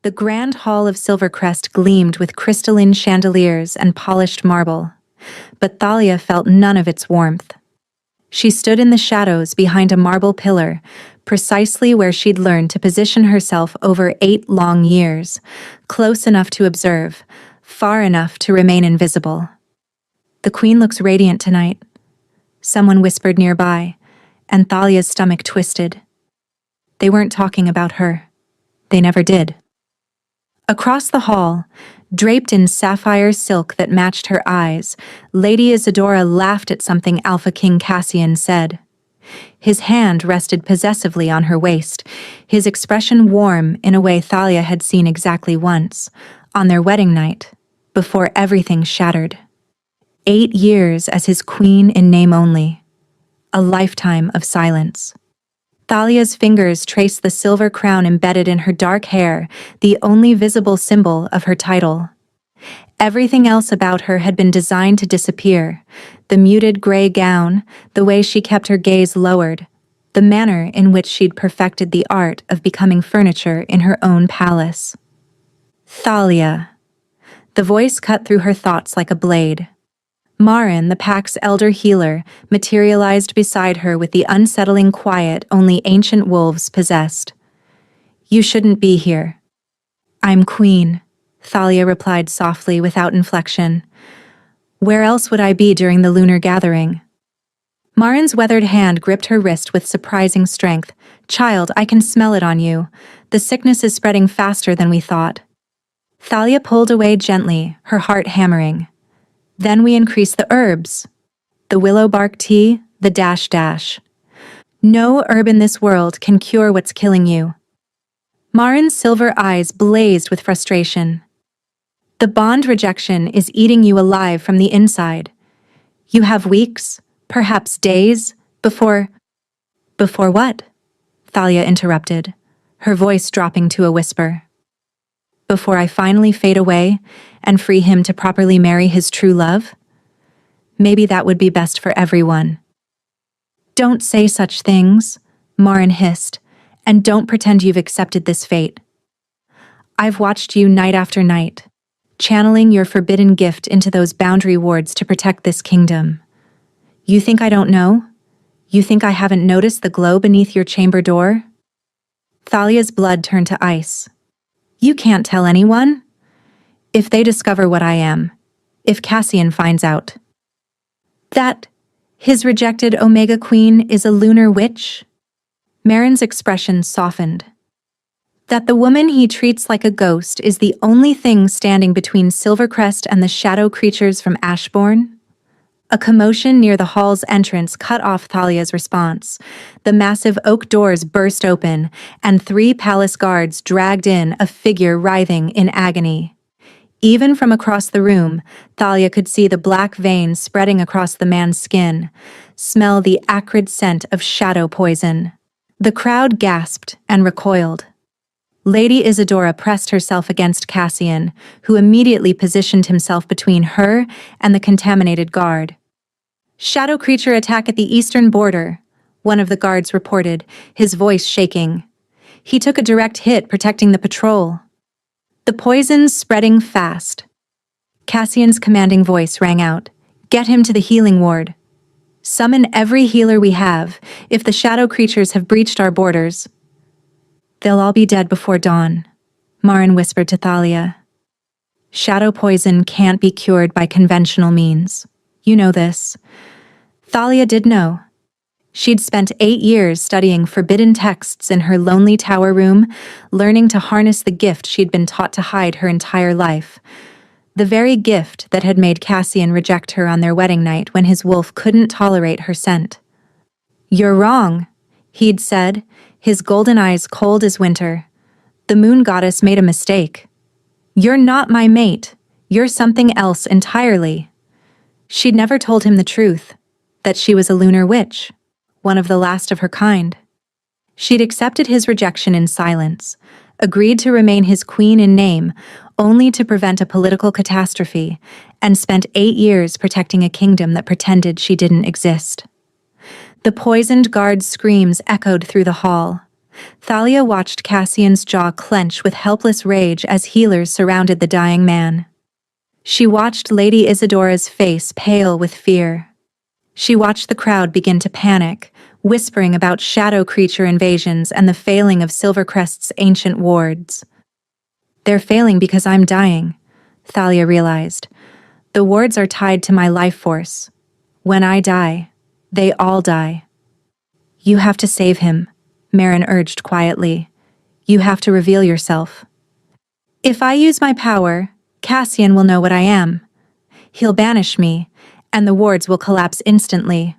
The grand hall of Silvercrest gleamed with crystalline chandeliers and polished marble, but Thalia felt none of its warmth. She stood in the shadows behind a marble pillar, precisely where she'd learned to position herself over 8 long years, close enough to observe, far enough to remain invisible. "The queen looks radiant tonight," someone whispered nearby, and Thalia's stomach twisted. They weren't talking about her. They never did. Across the hall, draped in sapphire silk that matched her eyes, Lady Isadora laughed at something Alpha King Cassian said. His hand rested possessively on her waist, his expression warm in a way Thalia had seen exactly once, on their wedding night, before everything shattered. 8 years as his queen in name only. A lifetime of silence. Thalia's fingers traced the silver crown embedded in her dark hair, the only visible symbol of her title. Everything else about her had been designed to disappear. The muted gray gown, the way she kept her gaze lowered, the manner in which she'd perfected the art of becoming furniture in her own palace. Thalia. The voice cut through her thoughts like a blade. Marin, the pack's elder healer, materialized beside her with the unsettling quiet only ancient wolves possessed. "You shouldn't be here." "I'm queen," Thalia replied softly without inflection. "Where else would I be during the lunar gathering?" Marin's weathered hand gripped her wrist with surprising strength. "Child, I can smell it on you. The sickness is spreading faster than we thought." Thalia pulled away gently, her heart hammering. "Then we increase the herbs. The willow bark tea, the dash. No herb in this world can cure what's killing you." Marin's silver eyes blazed with frustration. "The bond rejection is eating you alive from the inside. You have weeks, perhaps days, before..." "Before what?" Thalia interrupted, her voice dropping to a whisper. "Before I finally fade away and free him to properly marry his true love? Maybe that would be best for everyone." "Don't say such things," Marin hissed, "and don't pretend you've accepted this fate. I've watched you night after night, channeling your forbidden gift into those boundary wards to protect this kingdom. You think I don't know? You think I haven't noticed the glow beneath your chamber door?" Thalia's blood turned to ice. "You can't tell anyone? If they discover what I am, if Cassian finds out that his rejected Omega Queen is a lunar witch?" Marin's expression softened. "That the woman he treats like a ghost is the only thing standing between Silvercrest and the shadow creatures from Ashbourne?" A commotion near the hall's entrance cut off Thalia's response. The massive oak doors burst open, and 3 palace guards dragged in a figure writhing in agony. Even from across the room, Thalia could see the black veins spreading across the man's skin, smell the acrid scent of shadow poison. The crowd gasped and recoiled. Lady Isadora pressed herself against Cassian, who immediately positioned himself between her and the contaminated guard. "Shadow creature attack at the eastern border," one of the guards reported, his voice shaking. "He took a direct hit protecting the patrol. The poison's spreading fast." Cassian's commanding voice rang out. "Get him to the healing ward. Summon every healer we have. If the shadow creatures have breached our borders, they'll all be dead before dawn," Marin whispered to Thalia. "Shadow poison can't be cured by conventional means. You know this." Thalia did know. She'd spent 8 years studying forbidden texts in her lonely tower room, learning to harness the gift she'd been taught to hide her entire life. The very gift that had made Cassian reject her on their wedding night when his wolf couldn't tolerate her scent. "You're wrong," he'd said, his golden eyes cold as winter. "The moon goddess made a mistake. You're not my mate. You're something else entirely." She'd never told him the truth, that she was a lunar witch, one of the last of her kind. She'd accepted his rejection in silence, agreed to remain his queen in name, only to prevent a political catastrophe, and spent 8 years protecting a kingdom that pretended she didn't exist. The poisoned guard's screams echoed through the hall. Thalia watched Cassian's jaw clench with helpless rage as healers surrounded the dying man. She watched Lady Isadora's face pale with fear. She watched the crowd begin to panic, whispering about shadow creature invasions and the failing of Silvercrest's ancient wards. They're failing because I'm dying, Thalia realized. The wards are tied to my life force. When I die, they all die. You have to save him, Marin urged quietly. You have to reveal yourself. If I use my power, Cassian will know what I am. He'll banish me, and the wards will collapse instantly.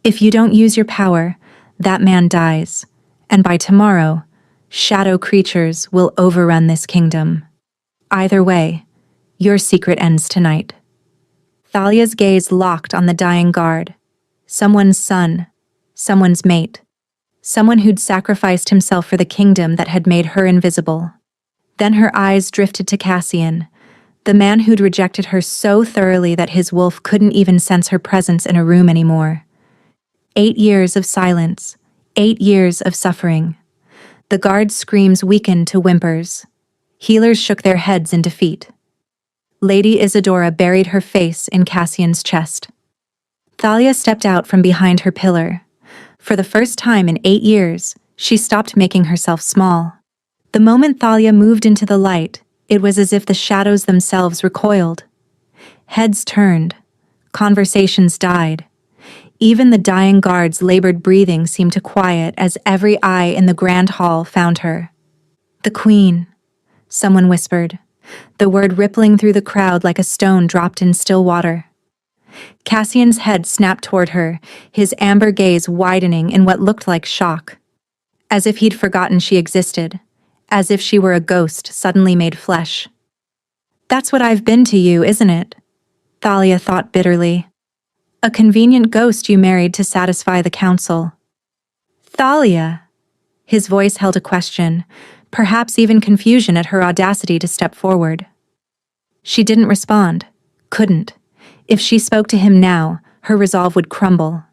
If you don't use your power, that man dies, and by tomorrow, shadow creatures will overrun this kingdom. Either way, your secret ends tonight. Thalia's gaze locked on the dying guard. Someone's son, someone's mate, someone who'd sacrificed himself for the kingdom that had made her invisible. Then her eyes drifted to Cassian, the man who'd rejected her so thoroughly that his wolf couldn't even sense her presence in a room anymore. 8 years of silence, 8 years of suffering. The guard's screams weakened to whimpers. Healers shook their heads in defeat. Lady Isadora buried her face in Cassian's chest. Thalia stepped out from behind her pillar. For the first time in 8 years, she stopped making herself small. The moment Thalia moved into the light, it was as if the shadows themselves recoiled. Heads turned. Conversations died. Even the dying guard's labored breathing seemed to quiet as every eye in the grand hall found her. The Queen, someone whispered, the word rippling through the crowd like a stone dropped in still water. Cassian's head snapped toward her, his amber gaze widening in what looked like shock. As if he'd forgotten she existed, as if she were a ghost suddenly made flesh. That's what I've been to you, isn't it? Thalia thought bitterly. A convenient ghost you married to satisfy the council. Thalia! His voice held a question, perhaps even confusion at her audacity to step forward. She didn't respond, couldn't. If she spoke to him now, her resolve would crumble.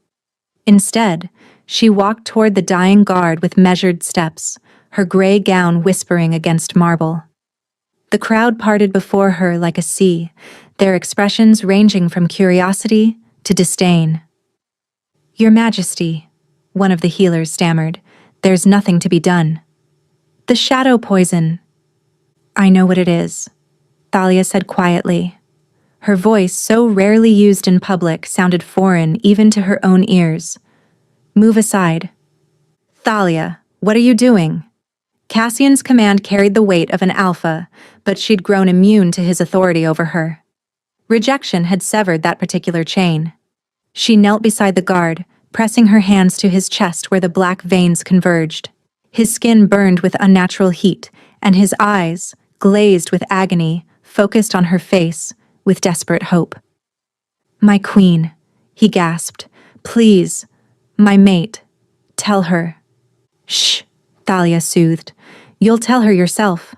Instead, she walked toward the dying guard with measured steps, her gray gown whispering against marble. The crowd parted before her like a sea, their expressions ranging from curiosity to disdain. Your Majesty, one of the healers stammered, there's nothing to be done. The shadow poison. I know what it is, Thalia said quietly. Her voice, so rarely used in public, sounded foreign even to her own ears. Move aside. Thalia, what are you doing? Cassian's command carried the weight of an alpha, but she'd grown immune to his authority over her. Rejection had severed that particular chain. She knelt beside the guard, pressing her hands to his chest where the black veins converged. His skin burned with unnatural heat, and his eyes, glazed with agony, focused on her face with desperate hope. My queen, he gasped. Please, my mate, tell her. Shh, Thalia soothed. You'll tell her yourself.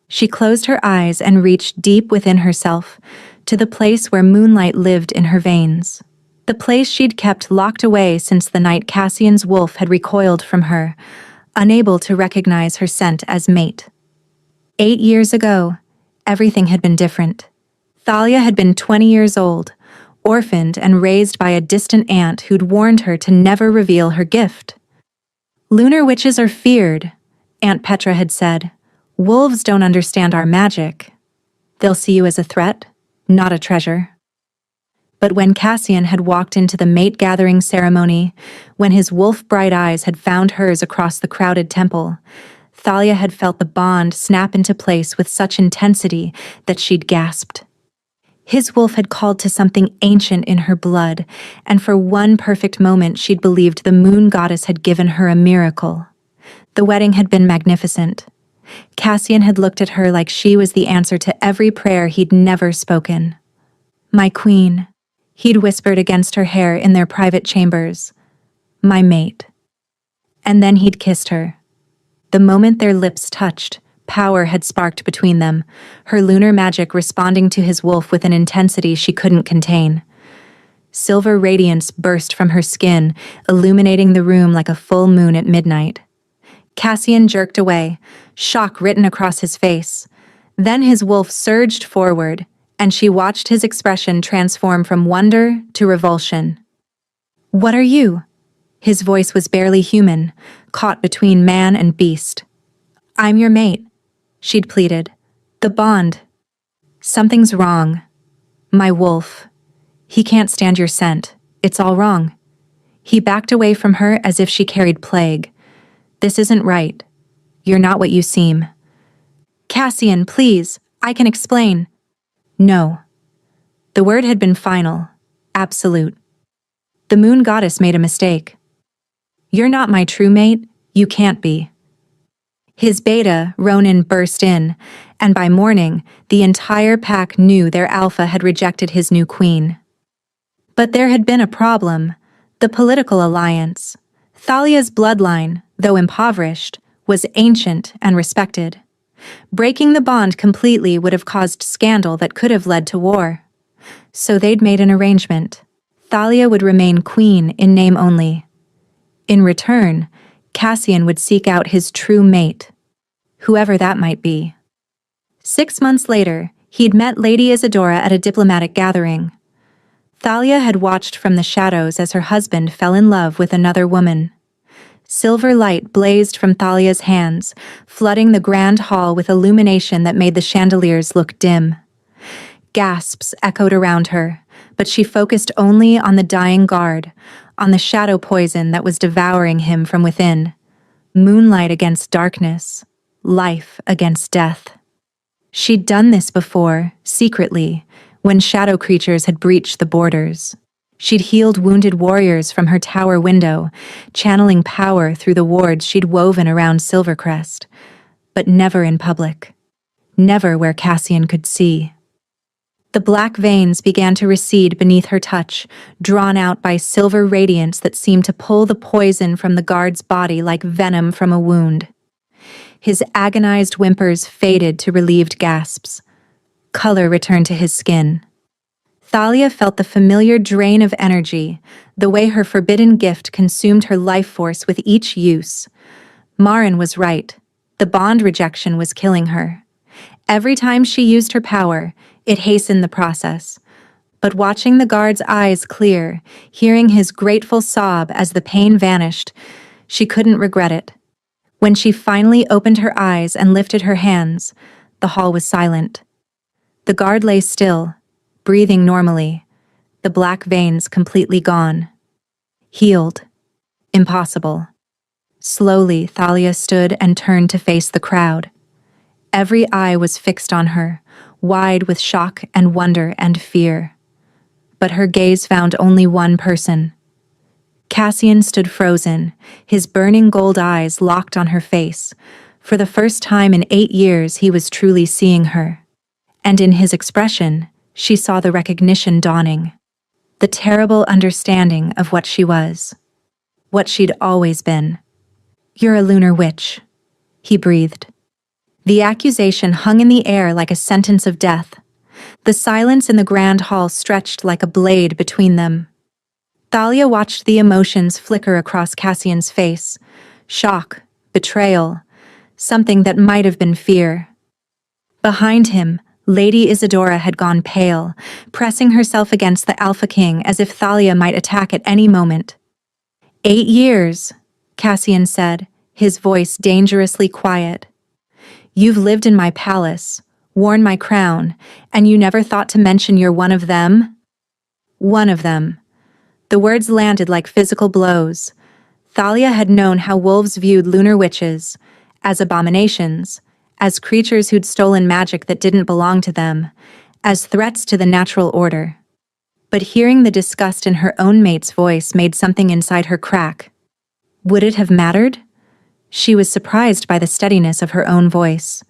She closed her eyes and reached deep within herself, to the place where moonlight lived in her veins. The place she'd kept locked away since the night Cassian's wolf had recoiled from her, unable to recognize her scent as mate. 8 years ago, everything had been different. Thalia had been 20 years old, orphaned and raised by a distant aunt who'd warned her to never reveal her gift. Lunar witches are feared, Aunt Petra had said. Wolves don't understand our magic. They'll see you as a threat, not a treasure. But when Cassian had walked into the mate-gathering ceremony, when his wolf-bright eyes had found hers across the crowded temple, Thalia had felt the bond snap into place with such intensity that she'd gasped. His wolf had called to something ancient in her blood, and for one perfect moment she'd believed the moon goddess had given her a miracle. The wedding had been magnificent. Cassian had looked at her like she was the answer to every prayer he'd never spoken. My queen, he'd whispered against her hair in their private chambers. My mate. And then he'd kissed her. The moment their lips touched, power had sparked between them, her lunar magic responding to his wolf with an intensity she couldn't contain. Silver radiance burst from her skin, illuminating the room like a full moon at midnight. Cassian jerked away, shock written across his face. Then his wolf surged forward, and she watched his expression transform from wonder to revulsion. "What are you?" His voice was barely human, caught between man and beast. "I'm your mate," she'd pleaded. "The bond." "Something's wrong. My wolf. He can't stand your scent. It's all wrong." He backed away from her as if she carried plague. "This isn't right. You're not what you seem." "Cassian, please, I can explain." "No." The word had been final, absolute. The moon goddess made a mistake. "You're not my true mate, you can't be." His beta, Ronin, burst in, and by morning, the entire pack knew their alpha had rejected his new queen. But there had been a problem: the political alliance. Thalia's bloodline, though impoverished, was ancient and respected. Breaking the bond completely would have caused scandal that could have led to war. So they'd made an arrangement. Thalia would remain queen in name only. In return, Cassian would seek out his true mate, whoever that might be. 6 months later, he'd met Lady Isadora at a diplomatic gathering. Thalia had watched from the shadows as her husband fell in love with another woman. Silver light blazed from Thalia's hands, flooding the grand hall with illumination that made the chandeliers look dim. Gasps echoed around her, but she focused only on the dying guard, on the shadow poison that was devouring him from within. Moonlight against darkness, life against death. She'd done this before, secretly, when shadow creatures had breached the borders. She'd healed wounded warriors from her tower window, channeling power through the wards she'd woven around Silvercrest. But never in public. Never where Cassian could see. The black veins began to recede beneath her touch, drawn out by silver radiance that seemed to pull the poison from the guard's body like venom from a wound. His agonized whimpers faded to relieved gasps. Color returned to his skin. Thalia felt the familiar drain of energy, the way her forbidden gift consumed her life force with each use. Marin was right. The bond rejection was killing her. Every time she used her power, it hastened the process. But watching the guard's eyes clear, hearing his grateful sob as the pain vanished, she couldn't regret it. When she finally opened her eyes and lifted her hands, the hall was silent. The guard lay still, breathing normally, the black veins completely gone. Healed. Impossible. Slowly, Thalia stood and turned to face the crowd. Every eye was fixed on her, wide with shock and wonder and fear. But her gaze found only one person. Cassian stood frozen, his burning gold eyes locked on her face. For the first time in 8 years, he was truly seeing her. And in his expression, she saw the recognition dawning. The terrible understanding of what she was. What she'd always been. "You're a lunar witch," he breathed. The accusation hung in the air like a sentence of death. The silence in the grand hall stretched like a blade between them. Thalia watched the emotions flicker across Cassian's face. Shock, betrayal, something that might have been fear. Behind him, Lady Isadora had gone pale, pressing herself against the Alpha King as if Thalia might attack at any moment. 8 years, Cassian said, his voice dangerously quiet. "You've lived in my palace, worn my crown, and you never thought to mention you're one of them?" One of them. The words landed like physical blows. Thalia had known how wolves viewed lunar witches, as abominations, as creatures who'd stolen magic that didn't belong to them, as threats to the natural order. But hearing the disgust in her own mate's voice made something inside her crack. Would it have mattered? She was surprised by the steadiness of her own voice.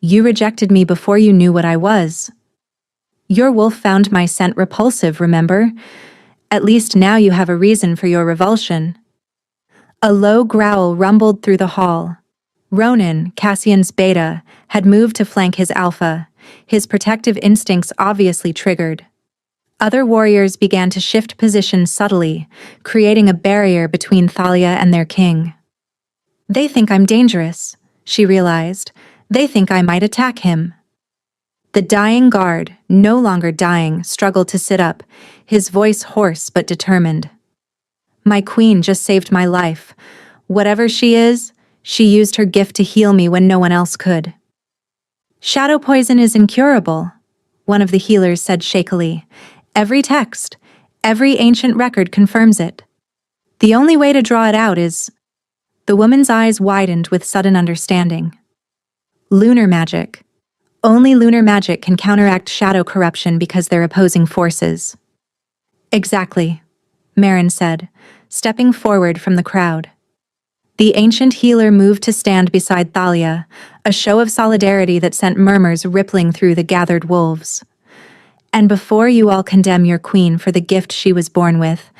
"You rejected me before you knew what I was. Your wolf found my scent repulsive, remember? At least now you have a reason for your revulsion." A low growl rumbled through the hall. Ronin, Cassian's beta, had moved to flank his alpha, his protective instincts obviously triggered. Other warriors began to shift positions subtly, creating a barrier between Thalia and their king. They think I'm dangerous, she realized. They think I might attack him. The dying guard, no longer dying, struggled to sit up, his voice hoarse but determined. My queen just saved my life. Whatever she is, she used her gift to heal me when no one else could. Shadow poison is incurable, one of the healers said shakily. Every text, every ancient record confirms it. The only way to draw it out is... The woman's eyes widened with sudden understanding. Lunar magic. Only lunar magic can counteract shadow corruption because they're opposing forces. Exactly, Marin said, stepping forward from the crowd. The ancient healer moved to stand beside Thalia, a show of solidarity that sent murmurs rippling through the gathered wolves. And before you all condemn your queen for the gift she was born with,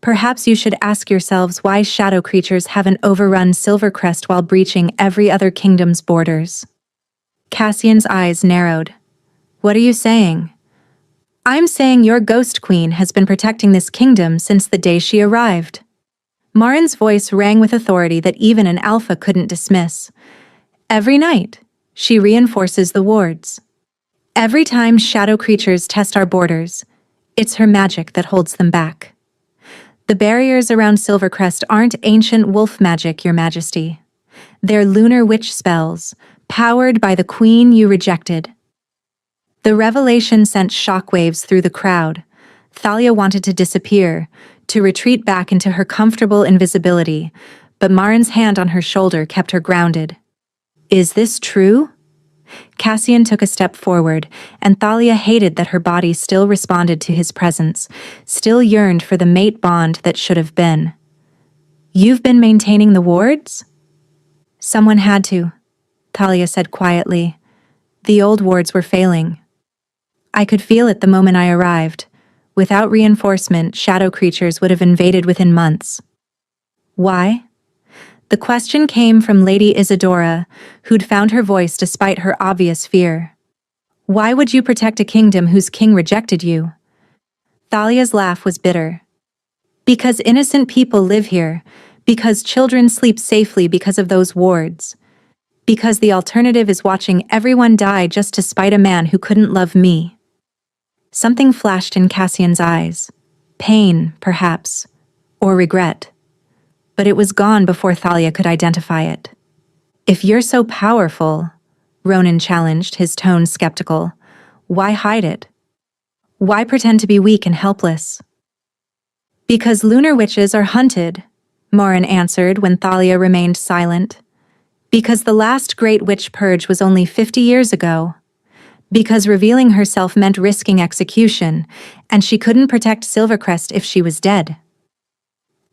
perhaps you should ask yourselves why shadow creatures haven't overrun Silvercrest while breaching every other kingdom's borders. Cassian's eyes narrowed. What are you saying? I'm saying your ghost queen has been protecting this kingdom since the day she arrived. Marin's voice rang with authority that even an alpha couldn't dismiss. Every night, she reinforces the wards. Every time shadow creatures test our borders, it's her magic that holds them back. The barriers around Silvercrest aren't ancient wolf magic, Your Majesty. They're lunar witch spells, powered by the queen you rejected. The revelation sent shockwaves through the crowd. Thalia wanted to disappear, to retreat back into her comfortable invisibility, but Marin's hand on her shoulder kept her grounded. Is this true? Cassian took a step forward, and Thalia hated that her body still responded to his presence, still yearned for the mate bond that should have been. You've been maintaining the wards? Someone had to, Thalia said quietly. The old wards were failing. I could feel it the moment I arrived. Without reinforcement, shadow creatures would have invaded within months. Why? The question came from Lady Isadora, who'd found her voice despite her obvious fear. Why would you protect a kingdom whose king rejected you? Thalia's laugh was bitter. Because innocent people live here, because children sleep safely because of those wards. Because the alternative is watching everyone die just to spite a man who couldn't love me. Something flashed in Cassian's eyes. Pain, perhaps, or regret. But it was gone before Thalia could identify it. If you're so powerful, Ronan challenged, his tone skeptical, why hide it? Why pretend to be weak and helpless? Because lunar witches are hunted, Marin answered when Thalia remained silent. Because the last great witch purge was only 50 years ago. Because revealing herself meant risking execution, and she couldn't protect Silvercrest if she was dead.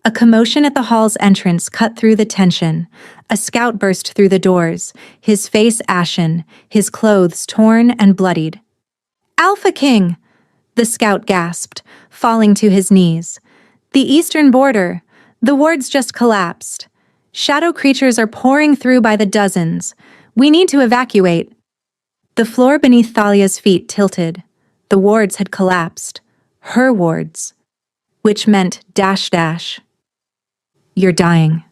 A commotion at the hall's entrance cut through the tension. A scout burst through the doors, his face ashen, his clothes torn and bloodied. Alpha King! The scout gasped, falling to his knees. The eastern border. The wards just collapsed. Shadow creatures are pouring through by the dozens. We need to evacuate. The floor beneath Thalia's feet tilted. The wards had collapsed. Her wards. Which meant ... You're dying.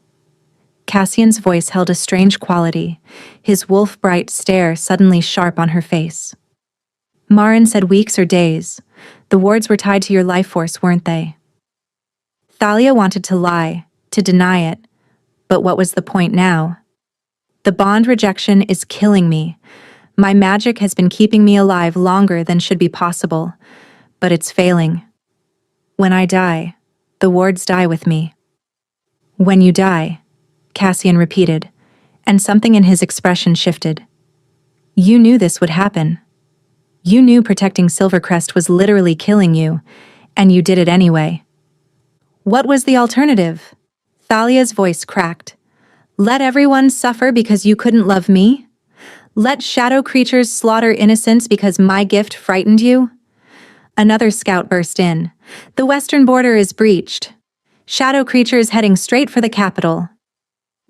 Cassian's voice held a strange quality, his wolf-bright stare suddenly sharp on her face. Marin said weeks or days. The wards were tied to your life force, weren't they? Thalia wanted to lie, to deny it. But what was the point now? The bond rejection is killing me. My magic has been keeping me alive longer than should be possible, but it's failing. When I die, the wards die with me. When you die, Cassian repeated, and something in his expression shifted. You knew this would happen. You knew protecting Silvercrest was literally killing you, and you did it anyway. What was the alternative? Thalia's voice cracked. Let everyone suffer because you couldn't love me? Let shadow creatures slaughter innocents because my gift frightened you? Another scout burst in. The western border is breached. Shadow creatures heading straight for the capital.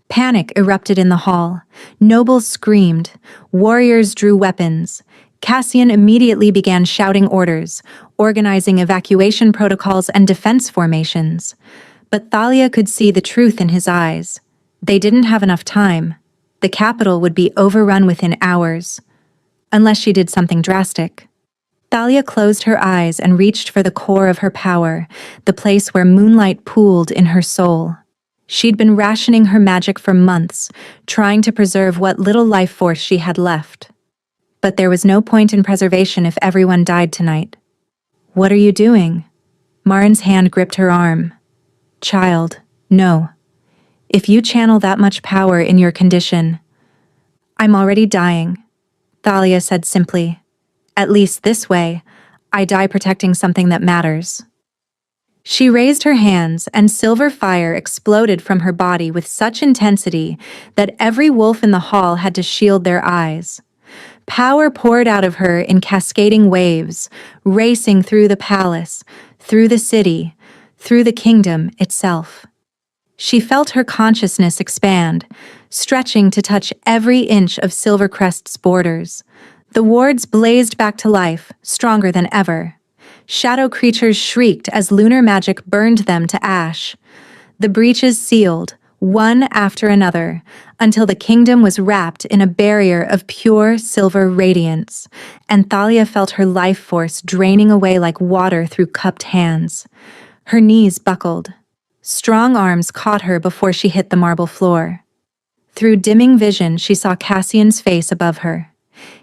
Panic erupted in the hall. Nobles screamed. Warriors drew weapons. Cassian immediately began shouting orders, organizing evacuation protocols and defense formations. But Thalia could see the truth in his eyes. They didn't have enough time. The capital would be overrun within hours, unless she did something drastic. Thalia closed her eyes and reached for the core of her power, the place where moonlight pooled in her soul. She'd been rationing her magic for months, trying to preserve what little life force she had left. But there was no point in preservation if everyone died tonight. "What are you doing?" Marin's hand gripped her arm. "Child, no. If you channel that much power in your condition..." "I'm already dying," Thalia said simply. "At least this way, I die protecting something that matters." She raised her hands, and silver fire exploded from her body with such intensity that every wolf in the hall had to shield their eyes. Power poured out of her in cascading waves, racing through the palace, through the city, through the kingdom itself. She felt her consciousness expand, stretching to touch every inch of Silvercrest's borders. The wards blazed back to life, stronger than ever. Shadow creatures shrieked as lunar magic burned them to ash. The breaches sealed, one after another, until the kingdom was wrapped in a barrier of pure silver radiance, and Thalia felt her life force draining away like water through cupped hands. Her knees buckled. Strong arms caught her before she hit the marble floor. Through dimming vision, she saw Cassian's face above her,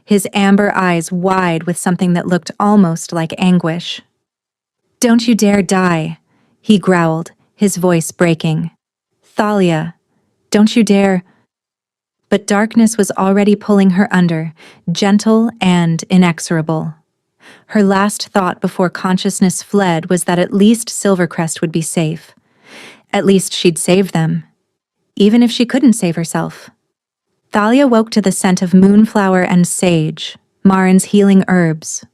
his amber eyes wide with something that looked almost like anguish. "Don't you dare die," he growled, his voice breaking. "Thalia, don't you dare..." But darkness was already pulling her under, gentle and inexorable. Her last thought before consciousness fled was that at least Silvercrest would be safe. At least she'd saved them, even if she couldn't save herself. Thalia woke to the scent of moonflower and sage, Marin's healing herbs.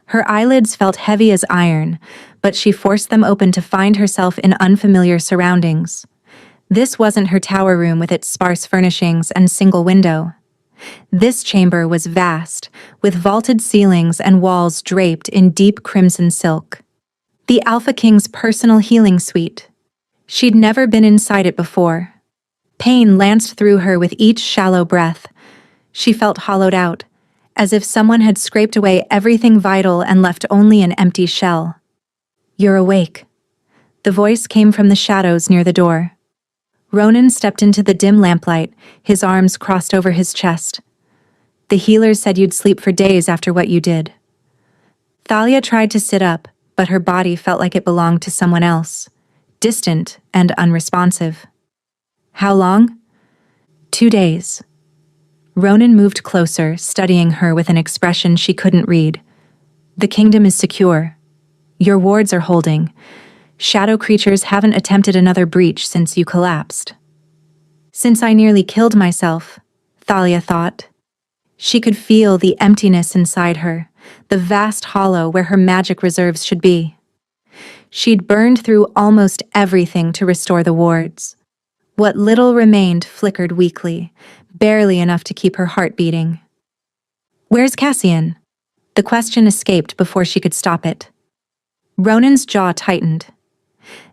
Her eyelids felt heavy as iron, but she forced them open to find herself in unfamiliar surroundings. This wasn't her tower room with its sparse furnishings and single window. This chamber was vast, with vaulted ceilings and walls draped in deep crimson silk. The Alpha King's personal healing suite. She'd never been inside it before. Pain lanced through her with each shallow breath. She felt hollowed out, as if someone had scraped away everything vital and left only an empty shell. "You're awake." The voice came from the shadows near the door. Ronan stepped into the dim lamplight, his arms crossed over his chest. "The healers said you'd sleep for days after what you did." Thalia tried to sit up, but her body felt like it belonged to someone else, distant and unresponsive. "How long?" 2 days. Ronan moved closer, studying her with an expression she couldn't read. "The kingdom is secure. Your wards are holding. Shadow creatures haven't attempted another breach since you collapsed." "Since I nearly killed myself," Thalia thought. She could feel the emptiness inside her, the vast hollow where her magic reserves should be. She'd burned through almost everything to restore the wards. What little remained flickered weakly, barely enough to keep her heart beating. "Where's Cassian?" The question escaped before she could stop it. Ronan's jaw tightened.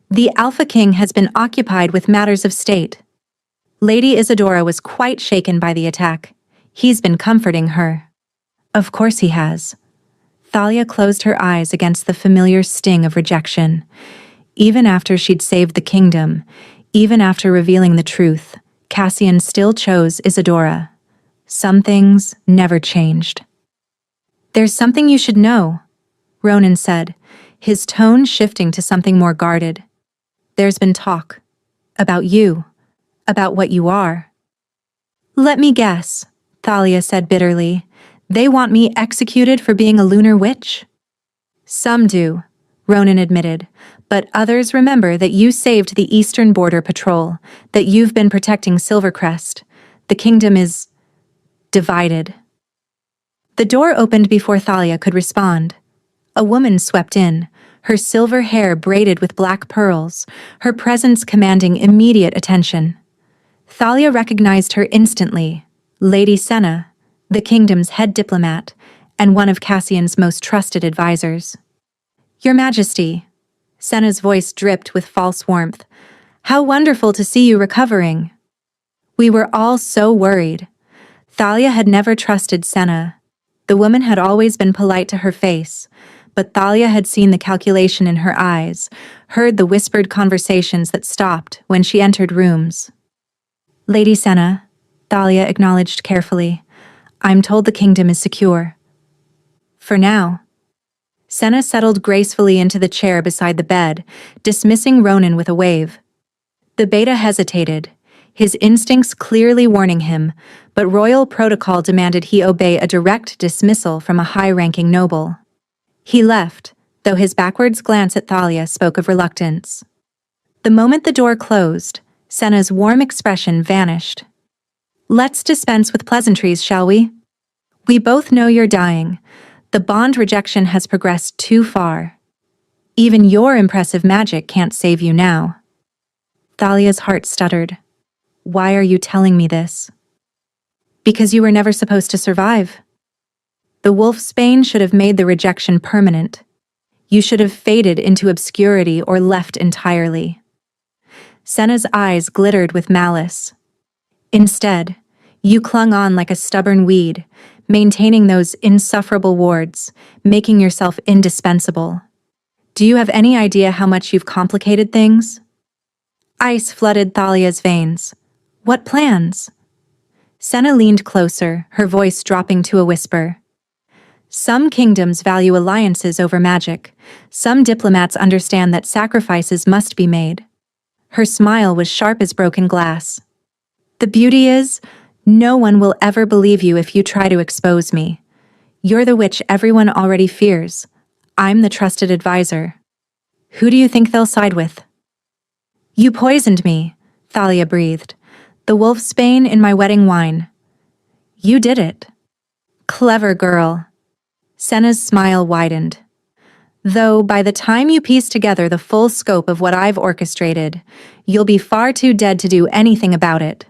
"The Alpha King has been occupied with matters of state." Lady Isadora was quite shaken by the attack. He's been comforting her. Of course he has. Thalia closed her eyes against the familiar sting of rejection. Even after she'd saved the kingdom, even after revealing the truth, Cassian still chose Isadora. Some things never changed. "There's something you should know," Ronan said, his tone shifting to something more guarded. "There's been talk. About you. About what you are." "Let me guess," Thalia said bitterly. "They want me executed for being a lunar witch?" "Some do," Ronan admitted, "but others remember that you saved the Eastern Border Patrol, that you've been protecting Silvercrest. The kingdom is divided." The door opened before Thalia could respond. A woman swept in, her silver hair braided with black pearls, her presence commanding immediate attention. Thalia recognized her instantly. Lady Senna, the kingdom's head diplomat, and one of Cassian's most trusted advisors. "Your Majesty," Senna's voice dripped with false warmth, "how wonderful to see you recovering." We were all so worried. Thalia had never trusted Senna. The woman had always been polite to her face, but Thalia had seen the calculation in her eyes, heard the whispered conversations that stopped when she entered rooms. Lady Senna, Thalia acknowledged carefully, I'm told the kingdom is secure. For now. Senna settled gracefully into the chair beside the bed, dismissing Ronan with a wave. The beta hesitated, his instincts clearly warning him, but royal protocol demanded he obey a direct dismissal from a high-ranking noble. He left, though his backwards glance at Thalia spoke of reluctance. The moment the door closed, Senna's warm expression vanished. Let's dispense with pleasantries, shall we? We both know you're dying. The bond rejection has progressed too far. Even your impressive magic can't save you now. Thalia's heart stuttered. Why are you telling me this? Because you were never supposed to survive. The wolfsbane should have made the rejection permanent. You should have faded into obscurity or left entirely. Senna's eyes glittered with malice. Instead, you clung on like a stubborn weed, maintaining those insufferable wards, making yourself indispensable. Do you have any idea how much you've complicated things? Ice flooded Thalia's veins. What plans? Senna leaned closer, her voice dropping to a whisper. Some kingdoms value alliances over magic. Some diplomats understand that sacrifices must be made. Her smile was sharp as broken glass. The beauty is, no one will ever believe you if you try to expose me. You're the witch everyone already fears. I'm the trusted advisor. Who do you think they'll side with? You poisoned me, Thalia breathed. The wolfsbane in my wedding wine. You did it. Clever girl. Senna's smile widened. Though by the time you piece together the full scope of what I've orchestrated, you'll be far too dead to do anything about it.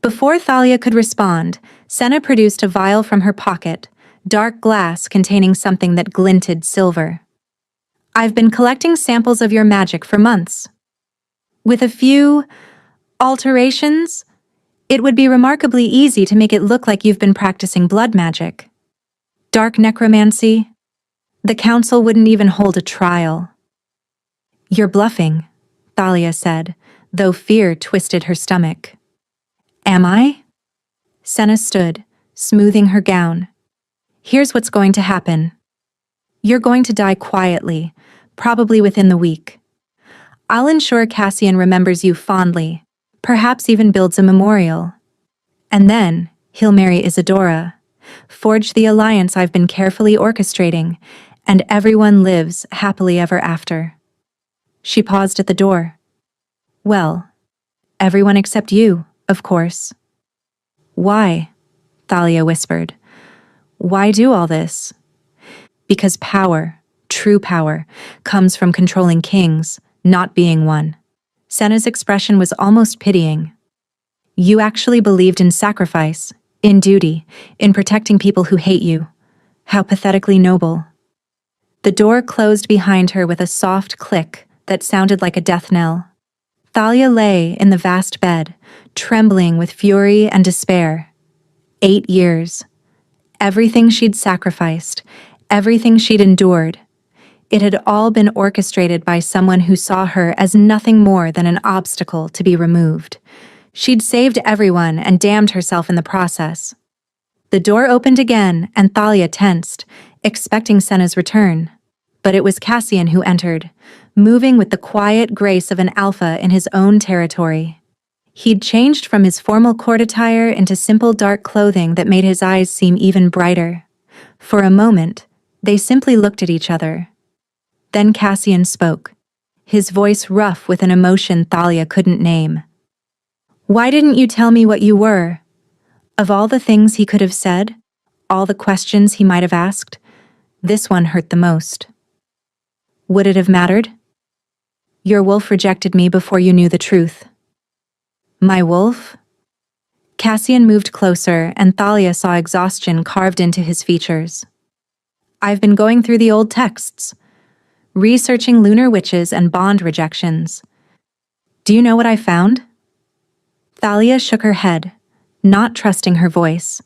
Before Thalia could respond, Senna produced a vial from her pocket, dark glass containing something that glinted silver. I've been collecting samples of your magic for months. With a few alterations, it would be remarkably easy to make it look like you've been practicing blood magic. Dark necromancy. The council wouldn't even hold a trial. You're bluffing, Thalia said, though fear twisted her stomach. Am I? Senna stood, smoothing her gown. Here's what's going to happen. You're going to die quietly, probably within the week. I'll ensure Cassian remembers you fondly, perhaps even builds a memorial. And then, he'll marry Isadora, forge the alliance I've been carefully orchestrating, and everyone lives happily ever after. She paused at the door. Well, everyone except you, of course. Why? Thalia whispered. Why do all this? Because power, true power, comes from controlling kings, not being one. Senna's expression was almost pitying. You actually believed in sacrifice, in duty, in protecting people who hate you. How pathetically noble. The door closed behind her with a soft click that sounded like a death knell. Thalia lay in the vast bed, trembling with fury and despair. 8 years. Everything she'd sacrificed, everything she'd endured. It had all been orchestrated by someone who saw her as nothing more than an obstacle to be removed. She'd saved everyone and damned herself in the process. The door opened again and Thalia tensed, expecting Senna's return. But it was Cassian who entered, moving with the quiet grace of an alpha in his own territory. He'd changed from his formal court attire into simple dark clothing that made his eyes seem even brighter. For a moment, they simply looked at each other. Then Cassian spoke, his voice rough with an emotion Thalia couldn't name. Why didn't you tell me what you were? Of all the things he could have said, all the questions he might have asked, this one hurt the most. Would it have mattered? Your wolf rejected me before you knew the truth. My wolf? Cassian moved closer, and Thalia saw exhaustion carved into his features. I've been going through the old texts, researching lunar witches and bond rejections. Do you know what I found? Thalia shook her head, not trusting her voice.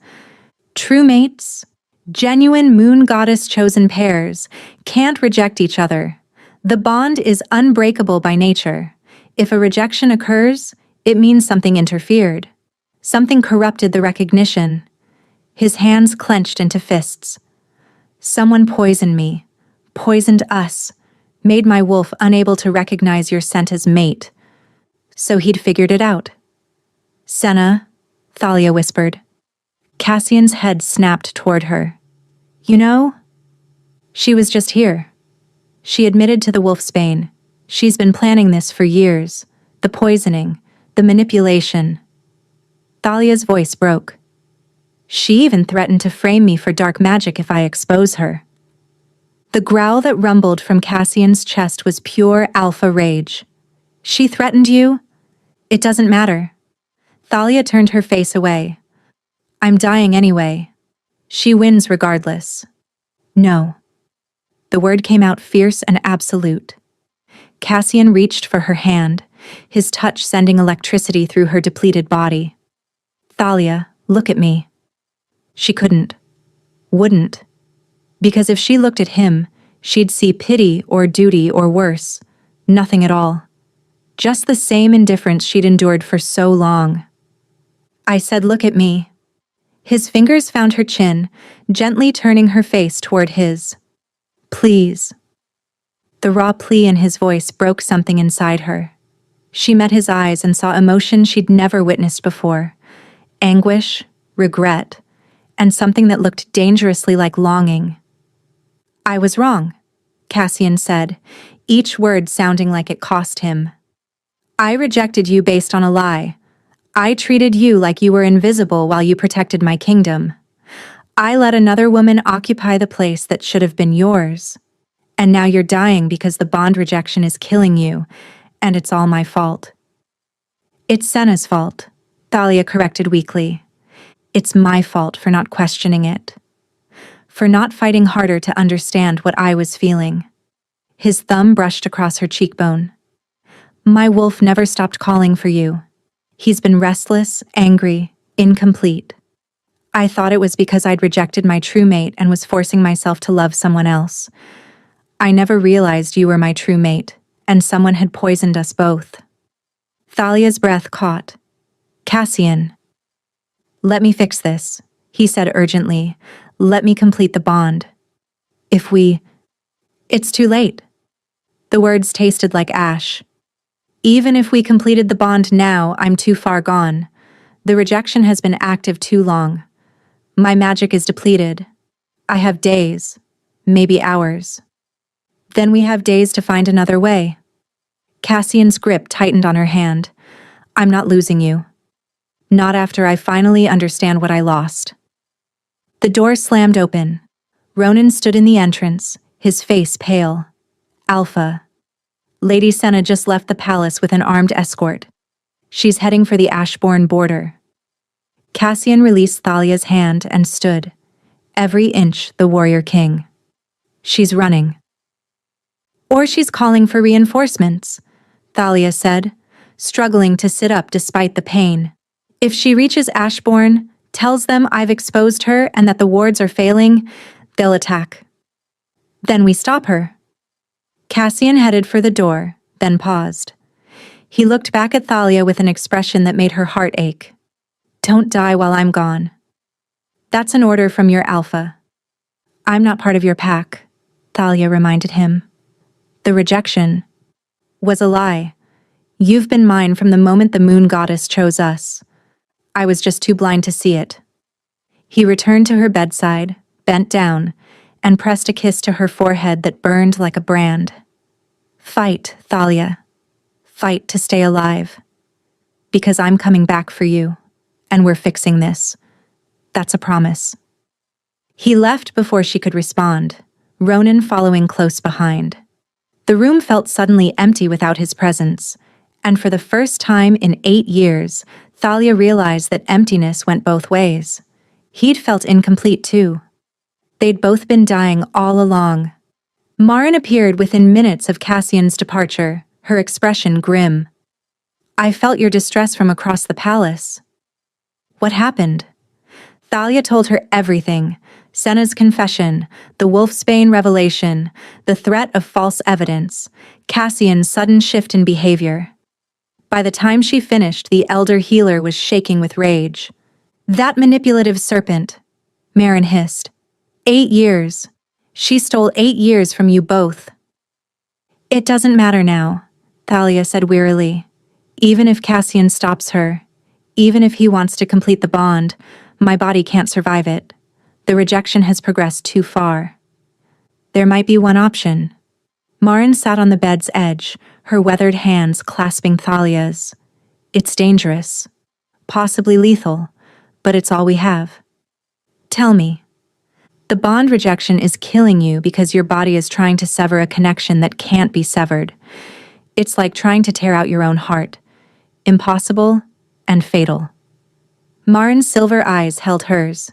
True mates, genuine moon goddess chosen pairs, can't reject each other. The bond is unbreakable by nature. If a rejection occurs, it means something interfered. Something corrupted the recognition. His hands clenched into fists. Someone poisoned me, poisoned us, made my wolf unable to recognize your scent as mate. So he'd figured it out. Senna, Thalia whispered. Cassian's head snapped toward her. You know? She was just here. She admitted to the wolfsbane. She's been planning this for years. The poisoning, the manipulation. Thalia's voice broke. She even threatened to frame me for dark magic if I expose her. The growl that rumbled from Cassian's chest was pure alpha rage. She threatened you? It doesn't matter. Thalia turned her face away. I'm dying anyway. She wins regardless. No. The word came out fierce and absolute. Cassian reached for her hand, his touch sending electricity through her depleted body. Thalia, look at me. She couldn't. Wouldn't. Because if she looked at him, she'd see pity or duty or worse. Nothing at all. Just the same indifference she'd endured for so long. I said, look at me. His fingers found her chin, gently turning her face toward his. Please. The raw plea in his voice broke something inside her. She met his eyes and saw emotion she'd never witnessed before. Anguish, regret, and something that looked dangerously like longing. I was wrong, Cassian said, each word sounding like it cost him. I rejected you based on a lie. I treated you like you were invisible while you protected my kingdom. I let another woman occupy the place that should have been yours. And now you're dying because the bond rejection is killing you, and it's all my fault. It's Senna's fault, Thalia corrected weakly. It's my fault for not questioning it. For not fighting harder to understand what I was feeling. His thumb brushed across her cheekbone. My wolf never stopped calling for you. He's been restless, angry, incomplete. I thought it was because I'd rejected my true mate and was forcing myself to love someone else. I never realized you were my true mate, and someone had poisoned us both. Thalia's breath caught. Cassian. Let me fix this, he said urgently. Let me complete the bond. It's too late. The words tasted like ash. Even if we completed the bond now, I'm too far gone. The rejection has been active too long. My magic is depleted. I have days, maybe hours. Then we have days to find another way. Cassian's grip tightened on her hand. I'm not losing you. Not after I finally understand what I lost. The door slammed open. Ronan stood in the entrance, his face pale. Alpha. Lady Senna just left the palace with an armed escort. She's heading for the Ashbourne border. Cassian released Thalia's hand and stood, every inch the warrior king. She's running. Or she's calling for reinforcements, Thalia said, struggling to sit up despite the pain. If she reaches Ashbourne, tells them I've exposed her and that the wards are failing, they'll attack. Then we stop her. Cassian headed for the door, then paused. He looked back at Thalia with an expression that made her heart ache. Don't die while I'm gone. That's an order from your alpha. I'm not part of your pack, Thalia reminded him. The rejection was a lie. You've been mine from the moment the moon goddess chose us. I was just too blind to see it. He returned to her bedside, bent down, and pressed a kiss to her forehead that burned like a brand. Fight, Thalia. Fight to stay alive. Because I'm coming back for you, and we're fixing this. That's a promise. He left before she could respond, Ronan following close behind. The room felt suddenly empty without his presence, and for the first time in 8 years, Thalia realized that emptiness went both ways. He'd felt incomplete too. They'd both been dying all along. Marin appeared within minutes of Cassian's departure, her expression grim. I felt your distress from across the palace. What happened? Thalia told her everything. Senna's confession, the Wolfsbane revelation, the threat of false evidence, Cassian's sudden shift in behavior. By the time she finished, the elder healer was shaking with rage. That manipulative serpent, Marin hissed. 8 years. She stole 8 years from you both. It doesn't matter now, Thalia said wearily. Even if Cassian stops her, even if he wants to complete the bond, my body can't survive it. The rejection has progressed too far. There might be one option. Marin sat on the bed's edge, her weathered hands clasping Thalia's. It's dangerous, possibly lethal, but it's all we have. Tell me. The bond rejection is killing you because your body is trying to sever a connection that can't be severed. It's like trying to tear out your own heart. Impossible and fatal. Marin's silver eyes held hers.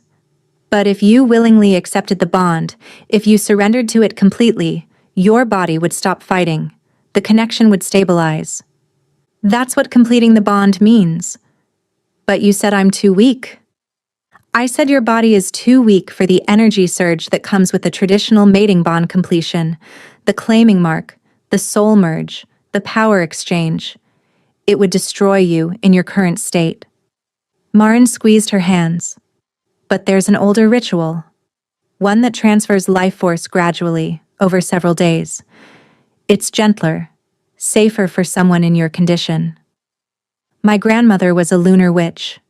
But if you willingly accepted the bond, if you surrendered to it completely, your body would stop fighting. The connection would stabilize. That's what completing the bond means. But you said I'm too weak. I said your body is too weak for the energy surge that comes with the traditional mating bond completion, the claiming mark, the soul merge, the power exchange. It would destroy you in your current state. Marin squeezed her hands. But there's an older ritual. One that transfers life force gradually, over several days. It's gentler, safer for someone in your condition. My grandmother was a lunar witch,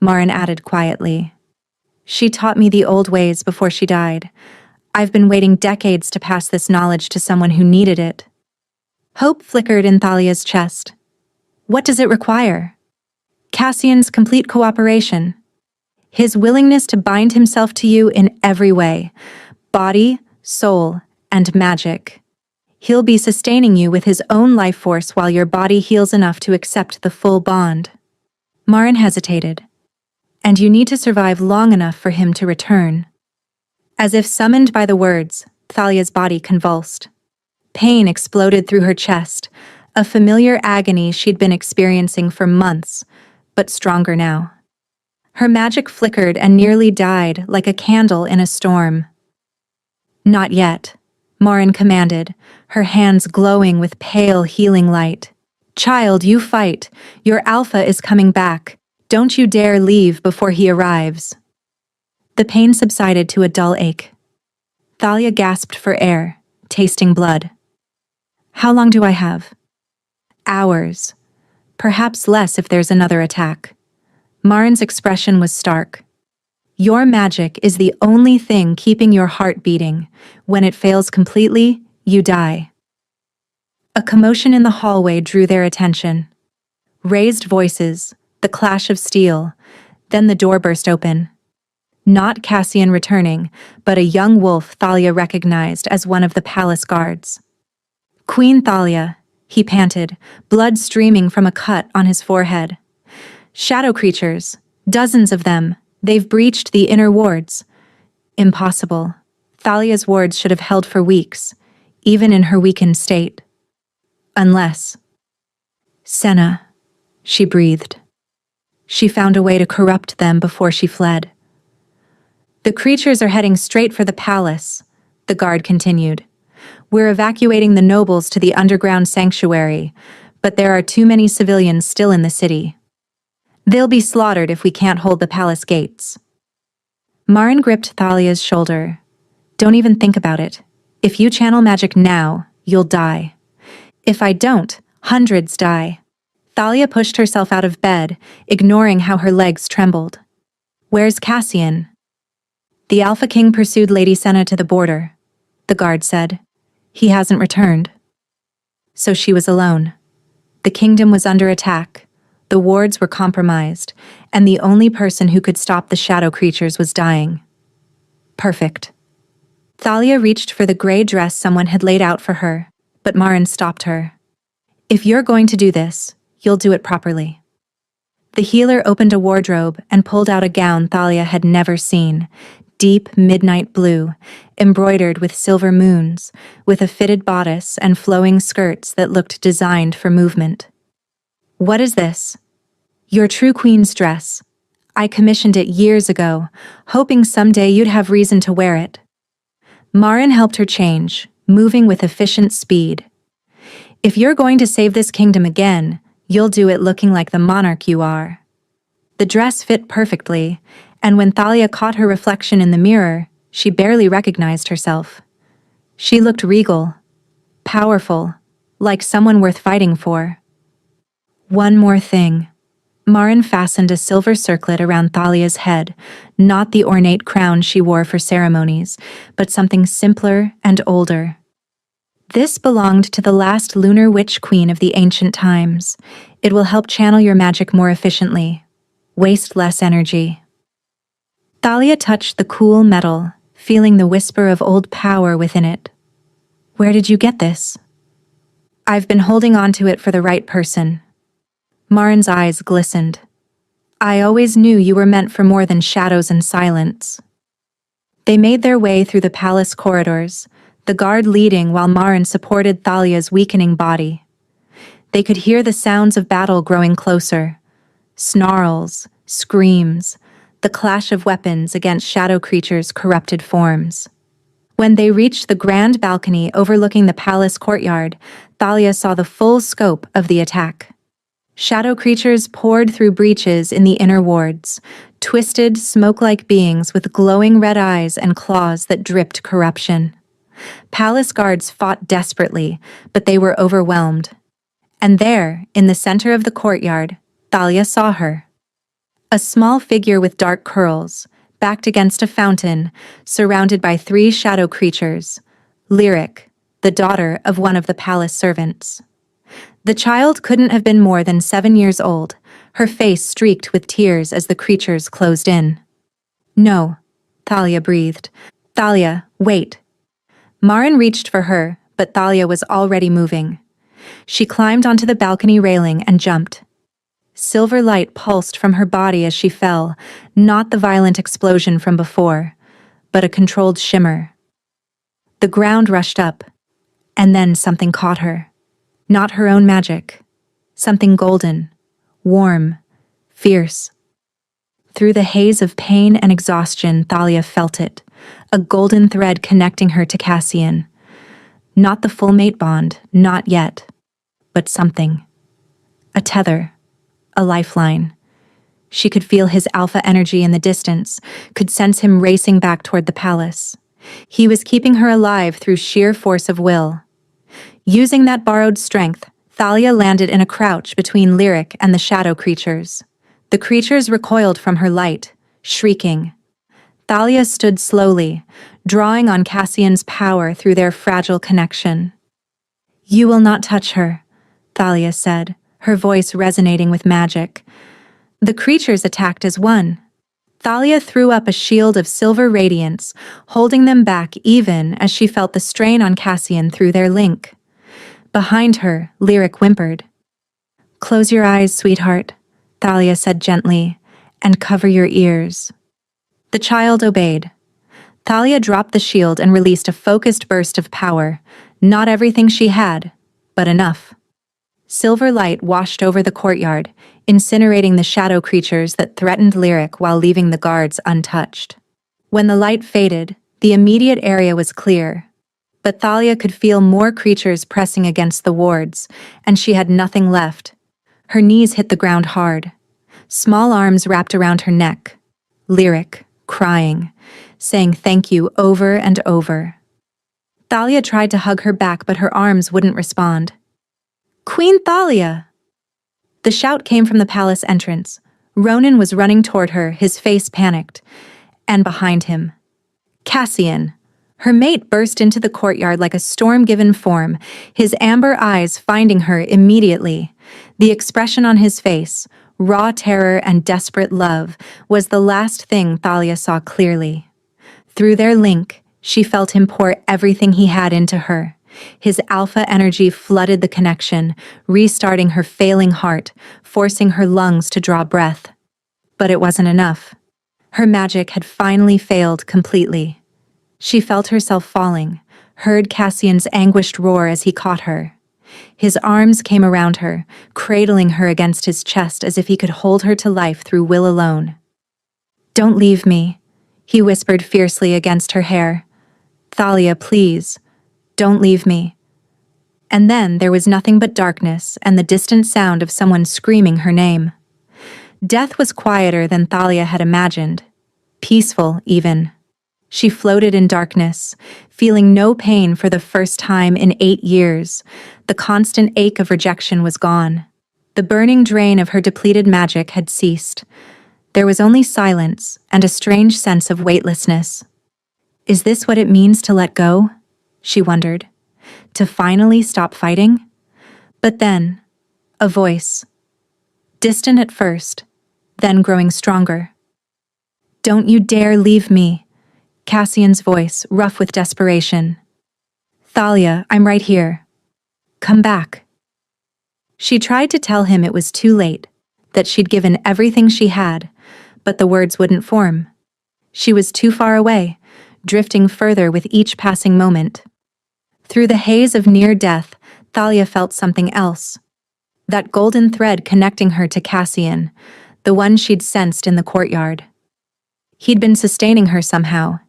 Marin added quietly. She taught me the old ways before she died. I've been waiting decades to pass this knowledge to someone who needed it. Hope flickered in Thalia's chest. What does it require? Cassian's complete cooperation. His willingness to bind himself to you in every way. Body, soul, and magic. He'll be sustaining you with his own life force while your body heals enough to accept the full bond. Marin hesitated. And you need to survive long enough for him to return. As if summoned by the words, Thalia's body convulsed. Pain exploded through her chest, a familiar agony she'd been experiencing for months, but stronger now. Her magic flickered and nearly died like a candle in a storm. Not yet, Marin commanded, her hands glowing with pale healing light. Child, you fight. Your alpha is coming back. Don't you dare leave before he arrives. The pain subsided to a dull ache. Thalia gasped for air, tasting blood. How long do I have? Hours. Perhaps less if there's another attack. Marin's expression was stark. Your magic is the only thing keeping your heart beating. When it fails completely, you die. A commotion in the hallway drew their attention. Raised voices, the clash of steel, then the door burst open. Not Cassian returning, but a young wolf Thalia recognized as one of the palace guards. Queen Thalia, he panted, blood streaming from a cut on his forehead. Shadow creatures, dozens of them, they've breached the inner wards. Impossible. Thalia's wards should have held for weeks, even in her weakened state. Unless. Senna, she breathed. She found a way to corrupt them before she fled. The creatures are heading straight for the palace, the guard continued. We're evacuating the nobles to the underground sanctuary, but there are too many civilians still in the city. They'll be slaughtered if we can't hold the palace gates. Marin gripped Thalia's shoulder. Don't even think about it. If you channel magic now, you'll die. If I don't, hundreds die. Thalia pushed herself out of bed, ignoring how her legs trembled. Where's Cassian? The Alpha King pursued Lady Senna to the border, the guard said. He hasn't returned. So she was alone. The kingdom was under attack. The wards were compromised, and the only person who could stop the shadow creatures was dying. Perfect. Thalia reached for the gray dress someone had laid out for her, but Marin stopped her. If you're going to do this, you'll do it properly. The healer opened a wardrobe and pulled out a gown Thalia had never seen, deep midnight blue, embroidered with silver moons, with a fitted bodice and flowing skirts that looked designed for movement. "What is this?" "Your true queen's dress. I commissioned it years ago, hoping someday you'd have reason to wear it." Marin helped her change, moving with efficient speed. "If you're going to save this kingdom again, you'll do it looking like the monarch you are." The dress fit perfectly, and when Thalia caught her reflection in the mirror, she barely recognized herself. She looked regal, powerful, like someone worth fighting for. One more thing. Marin fastened a silver circlet around Thalia's head, not the ornate crown she wore for ceremonies, but something simpler and older. This belonged to the last lunar witch queen of the ancient times. It will help channel your magic more efficiently. Waste less energy. Thalia touched the cool metal, feeling the whisper of old power within it. "Where did you get this?" "I've been holding on to it for the right person." Marin's eyes glistened. "I always knew you were meant for more than shadows and silence." They made their way through the palace corridors, the guard leading while Marin supported Thalia's weakening body. They could hear the sounds of battle growing closer. Snarls, screams, the clash of weapons against shadow creatures' corrupted forms. When they reached the grand balcony overlooking the palace courtyard, Thalia saw the full scope of the attack. Shadow creatures poured through breaches in the inner wards, twisted, smoke-like beings with glowing red eyes and claws that dripped corruption. Palace guards fought desperately, but they were overwhelmed. And there, in the center of the courtyard, Thalia saw her. A small figure with dark curls, backed against a fountain, surrounded by 3 shadow creatures. Lyric, the daughter of one of the palace servants. The child couldn't have been more than 7 years old, her face streaked with tears as the creatures closed in. "No," Thalia breathed. "Thalia, wait." Marin reached for her, but Thalia was already moving. She climbed onto the balcony railing and jumped. Silver light pulsed from her body as she fell, not the violent explosion from before, but a controlled shimmer. The ground rushed up, and then something caught her. Not her own magic. Something golden, warm, fierce. Through the haze of pain and exhaustion, Thalia felt it, a golden thread connecting her to Cassian. Not the full mate bond, not yet, but something. A tether, a lifeline. She could feel his alpha energy in the distance, could sense him racing back toward the palace. He was keeping her alive through sheer force of will. Using that borrowed strength, Thalia landed in a crouch between Lyric and the shadow creatures. The creatures recoiled from her light, shrieking. Thalia stood slowly, drawing on Cassian's power through their fragile connection. "You will not touch her," Thalia said, her voice resonating with magic. The creatures attacked as one. Thalia threw up a shield of silver radiance, holding them back even as she felt the strain on Cassian through their link. Behind her, Lyric whimpered. "Close your eyes, sweetheart," Thalia said gently, "and cover your ears." The child obeyed. Thalia dropped the shield and released a focused burst of power, not everything she had, but enough. Silver light washed over the courtyard, incinerating the shadow creatures that threatened Lyric while leaving the guards untouched. When the light faded, the immediate area was clear. But Thalia could feel more creatures pressing against the wards, and she had nothing left. Her knees hit the ground hard. Small arms wrapped around her neck. Lyric, crying, saying thank you over and over. Thalia tried to hug her back, but her arms wouldn't respond. "Queen Thalia!" The shout came from the palace entrance. Ronan was running toward her, his face panicked. And behind him, Cassian. Her mate burst into the courtyard like a storm-given form, his amber eyes finding her immediately. The expression on his face, raw terror and desperate love, was the last thing Thalia saw clearly. Through their link, she felt him pour everything he had into her. His alpha energy flooded the connection, restarting her failing heart, forcing her lungs to draw breath. But it wasn't enough. Her magic had finally failed completely. She felt herself falling, heard Cassian's anguished roar as he caught her. His arms came around her, cradling her against his chest as if he could hold her to life through will alone. "Don't leave me," he whispered fiercely against her hair. "Thalia, please, don't leave me." And then there was nothing but darkness and the distant sound of someone screaming her name. Death was quieter than Thalia had imagined. Peaceful, even. She floated in darkness, feeling no pain for the first time in 8 years. The constant ache of rejection was gone. The burning drain of her depleted magic had ceased. There was only silence and a strange sense of weightlessness. Is this what it means to let go? She wondered. To finally stop fighting? But then, a voice. Distant at first, then growing stronger. "Don't you dare leave me," Cassian's voice, rough with desperation. "Thalia, I'm right here. Come back." She tried to tell him it was too late, that she'd given everything she had, but the words wouldn't form. She was too far away, drifting further with each passing moment. Through the haze of near death, Thalia felt something else. That golden thread connecting her to Cassian, the one she'd sensed in the courtyard. He'd been sustaining her somehow,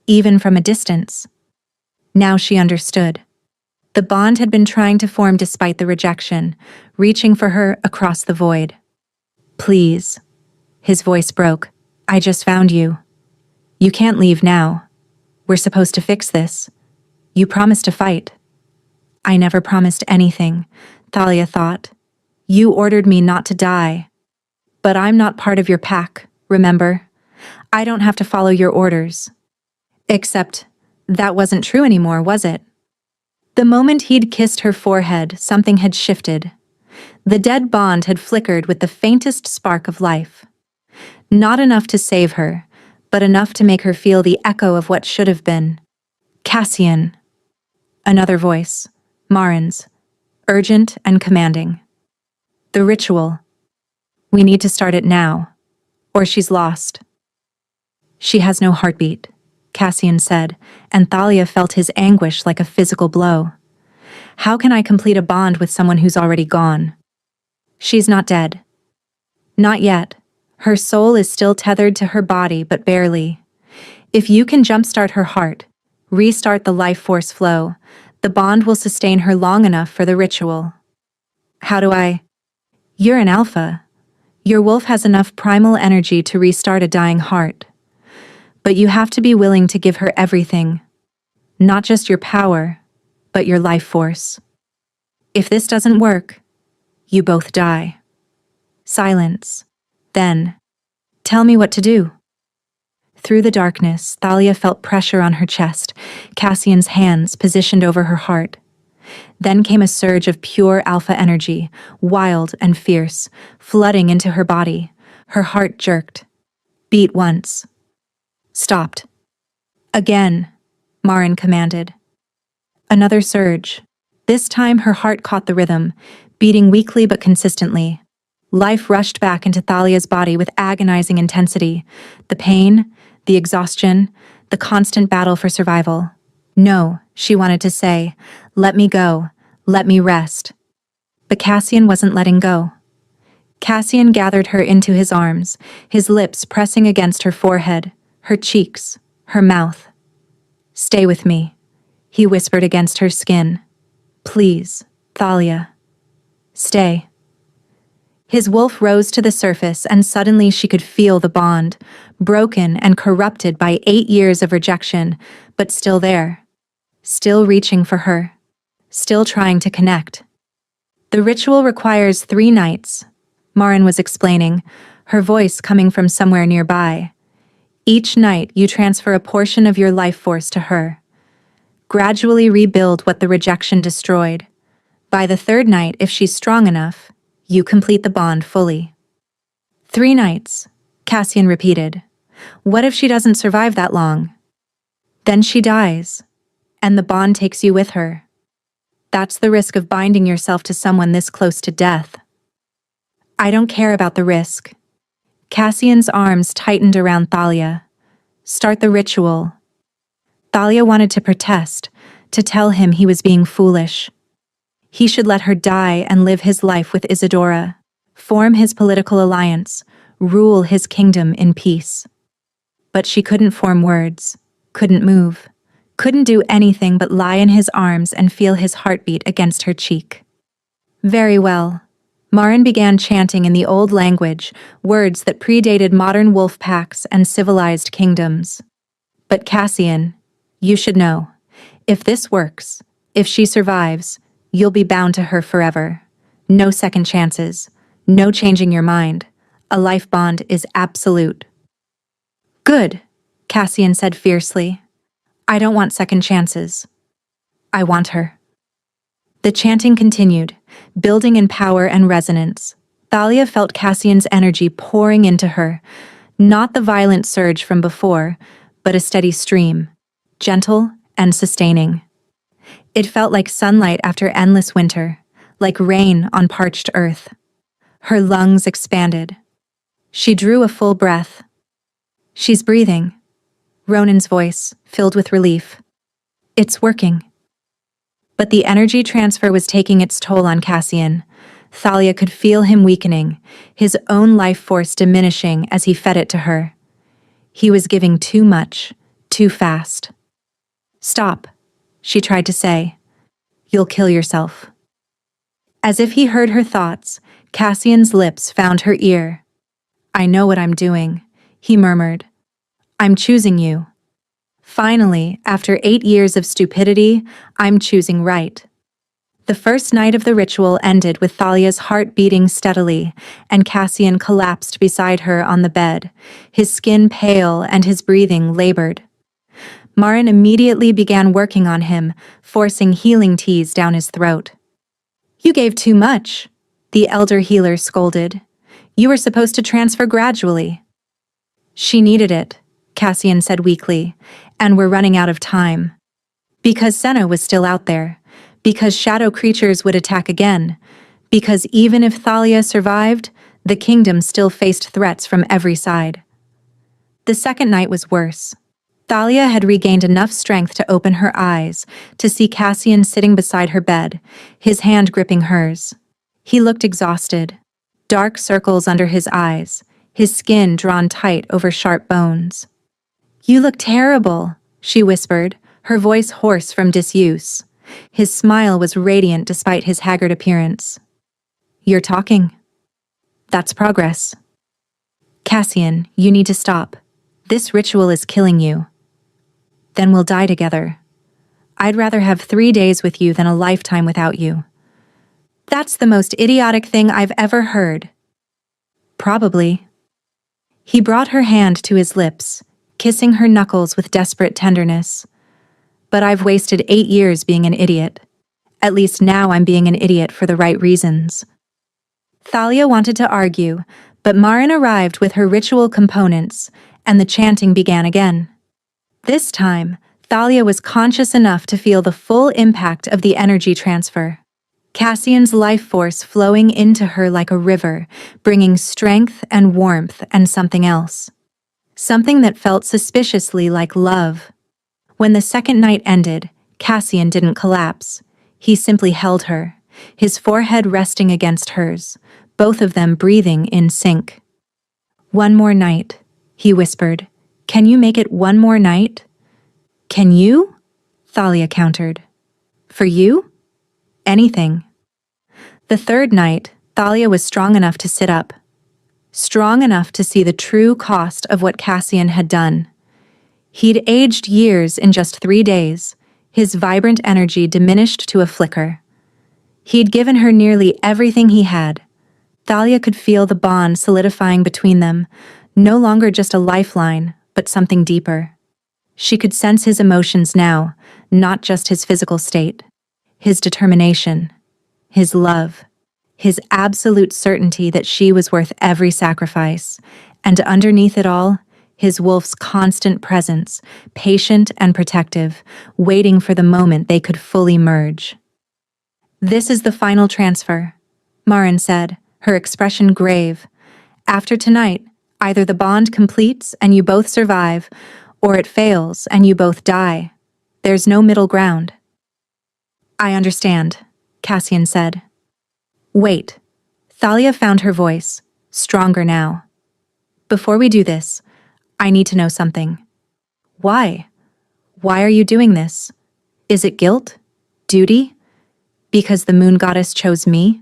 even from a distance. Now she understood. The bond had been trying to form despite the rejection, reaching for her across the void. "Please." His voice broke. "I just found you. You can't leave now. We're supposed to fix this. You promised to fight." "I never promised anything," Thalia thought. "You ordered me not to die. But I'm not part of your pack, remember? I don't have to follow your orders." Except, that wasn't true anymore, was it? The moment he'd kissed her forehead, something had shifted. The dead bond had flickered with the faintest spark of life. Not enough to save her, but enough to make her feel the echo of what should have been. "Cassian." Another voice, Marin's, urgent and commanding. "The ritual. We need to start it now, or she's lost." "She has no heartbeat," Cassian said, and Thalia felt his anguish like a physical blow. "How can I complete a bond with someone who's already gone?" "She's not dead." "Not yet. Her soul is still tethered to her body, but barely. If you can jumpstart her heart, restart the life force flow, the bond will sustain her long enough for the ritual." "How do I?" "You're an alpha. Your wolf has enough primal energy to restart a dying heart. But you have to be willing to give her everything. Not just your power, but your life force. If this doesn't work, you both die." Silence. Then, "Tell me what to do." Through the darkness, Thalia felt pressure on her chest, Cassian's hands positioned over her heart. Then came a surge of pure alpha energy, wild and fierce, flooding into her body. Her heart jerked. Beat once. Stopped. "Again," Marin commanded. Another surge. This time her heart caught the rhythm, beating weakly but consistently. Life rushed back into Thalia's body with agonizing intensity. The pain, the exhaustion, the constant battle for survival. "No," she wanted to say. "Let me go. Let me rest." But Cassian wasn't letting go. Cassian gathered her into his arms, his lips pressing against her forehead, her cheeks, her mouth. "Stay with me," he whispered against her skin. "Please, Thalia. Stay." His wolf rose to the surface, and suddenly she could feel the bond, broken and corrupted by 8 years of rejection, but still there. Still reaching for her. Still trying to connect. "The ritual requires 3 nights," Marin was explaining, her voice coming from somewhere nearby. "Each night you transfer a portion of your life force to her. Gradually rebuild what the rejection destroyed. By the 3rd night, if she's strong enough, you complete the bond fully." 3 nights, Cassian repeated. "What if she doesn't survive that long?" "Then she dies, and the bond takes you with her. That's the risk of binding yourself to someone this close to death." "I don't care about the risk." Cassian's arms tightened around Thalia. "Start the ritual." Thalia wanted to protest, to tell him he was being foolish. He should let her die and live his life with Isadora, form his political alliance, rule his kingdom in peace. But she couldn't form words, couldn't move, couldn't do anything but lie in his arms and feel his heartbeat against her cheek. Very well. Marin began chanting in the old language, words that predated modern wolf packs and civilized kingdoms. But Cassian, you should know, if this works, if she survives, you'll be bound to her forever. No second chances, no changing your mind. A life bond is absolute. Good, Cassian said fiercely. I don't want second chances. I want her. The chanting continued, building in power and resonance. Thalia felt Cassian's energy pouring into her, not the violent surge from before, but a steady stream, gentle and sustaining. It felt like sunlight after endless winter, like rain on parched earth. Her lungs expanded. She drew a full breath. She's breathing. Ronan's voice, filled with relief. It's working. But the energy transfer was taking its toll on Cassian. Thalia could feel him weakening, his own life force diminishing as he fed it to her. He was giving too much, too fast. Stop, she tried to say. You'll kill yourself. As if he heard her thoughts, Cassian's lips found her ear. I know what I'm doing, he murmured. I'm choosing you. Finally, after 8 years of stupidity, I'm choosing right. The first night of the ritual ended with Thalia's heart beating steadily, and Cassian collapsed beside her on the bed, his skin pale and his breathing labored. Marin immediately began working on him, forcing healing teas down his throat. You gave too much, the elder healer scolded. You were supposed to transfer gradually. She needed it, Cassian said weakly, and we're running out of time. Because Senna was still out there, because shadow creatures would attack again, because even if Thalia survived, the kingdom still faced threats from every side. The second night was worse. Thalia had regained enough strength to open her eyes, to see Cassian sitting beside her bed, his hand gripping hers. He looked exhausted, dark circles under his eyes, his skin drawn tight over sharp bones. You look terrible, she whispered, her voice hoarse from disuse. His smile was radiant despite his haggard appearance. You're talking. That's progress. Cassian, you need to stop. This ritual is killing you. Then we'll die together. I'd rather have 3 days with you than a lifetime without you. That's the most idiotic thing I've ever heard. Probably. He brought her hand to his lips, kissing her knuckles with desperate tenderness. But I've wasted 8 years being an idiot. At least now I'm being an idiot for the right reasons. Thalia wanted to argue, but Marin arrived with her ritual components, and the chanting began again. This time, Thalia was conscious enough to feel the full impact of the energy transfer. Cassian's life force flowing into her like a river, bringing strength and warmth and something else. Something that felt suspiciously like love. When the second night ended, Cassian didn't collapse. He simply held her, his forehead resting against hers, both of them breathing in sync. One more night, he whispered. Can you make it one more night? Can you? Thalia countered. For you? Anything. The third night, Thalia was strong enough to sit up. Strong enough to see the true cost of what Cassian had done. He'd aged years in just 3 days, his vibrant energy diminished to a flicker. He'd given her nearly everything he had. Thalia could feel the bond solidifying between them, no longer just a lifeline, but something deeper. She could sense his emotions now, not just his physical state. His determination, his love, his absolute certainty that she was worth every sacrifice, and underneath it all, his wolf's constant presence, patient and protective, waiting for the moment they could fully merge. This is the final transfer, Marin said, her expression grave. After tonight, either the bond completes and you both survive, or it fails and you both die. There's no middle ground. I understand, Cassian said. Wait. Thalia found her voice, stronger now. Before we do this, I need to know something. Why? Why are you doing this? Is it guilt? Duty? Because the moon goddess chose me?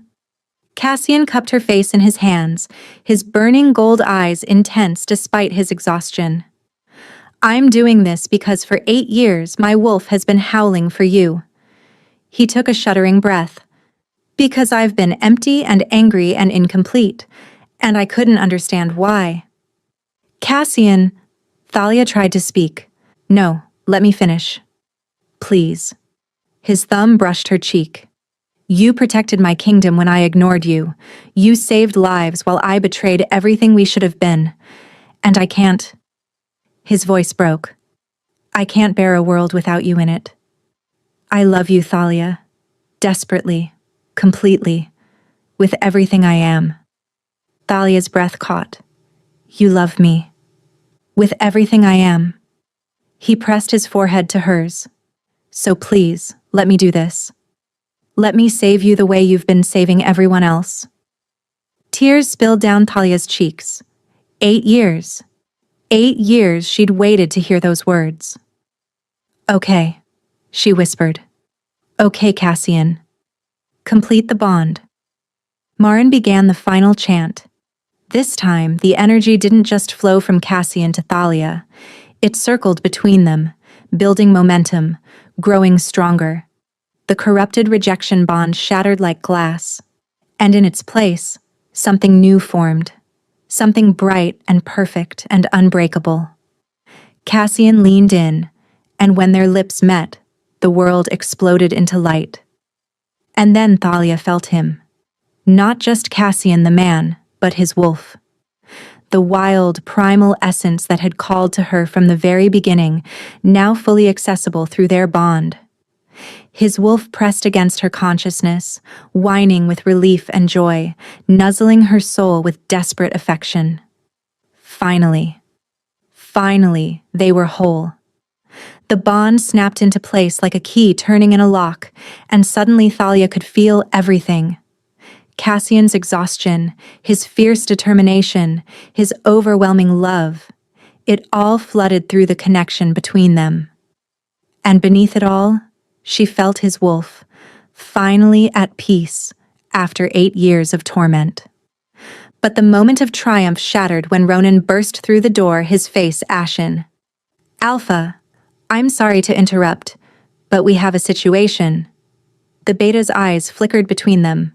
Cassian cupped her face in his hands, his burning gold eyes intense despite his exhaustion. I'm doing this because for 8 years my wolf has been howling for you. He took a shuddering breath. Because I've been empty and angry and incomplete, and I couldn't understand why. Cassian, Thalia tried to speak. No, let me finish. Please. His thumb brushed her cheek. You protected my kingdom when I ignored you. You saved lives while I betrayed everything we should have been. And I can't. His voice broke. I can't bear a world without you in it. I love you, Thalia. Desperately. Completely. With everything I am. Thalia's breath caught. You love me. With everything I am. He pressed his forehead to hers. So please, let me do this. Let me save you the way you've been saving everyone else. Tears spilled down Thalia's cheeks. 8 years. 8 years she'd waited to hear those words. Okay, she whispered. Okay, Cassian. Complete the bond. Marin began the final chant. This time, the energy didn't just flow from Cassian to Thalia. It circled between them, building momentum, growing stronger. The corrupted rejection bond shattered like glass. And in its place, something new formed. Something bright and perfect and unbreakable. Cassian leaned in, and when their lips met, the world exploded into light. And then Thalia felt him. Not just Cassian the man, but his wolf. The wild, primal essence that had called to her from the very beginning, now fully accessible through their bond. His wolf pressed against her consciousness, whining with relief and joy, nuzzling her soul with desperate affection. Finally, they were whole. The bond snapped into place like a key turning in a lock, and suddenly Thalia could feel everything. Cassian's exhaustion, his fierce determination, his overwhelming love. It all flooded through the connection between them. And beneath it all, she felt his wolf, finally at peace after 8 years of torment. But the moment of triumph shattered when Ronan burst through the door, his face ashen. Alpha, I'm sorry to interrupt, but we have a situation. The beta's eyes flickered between them.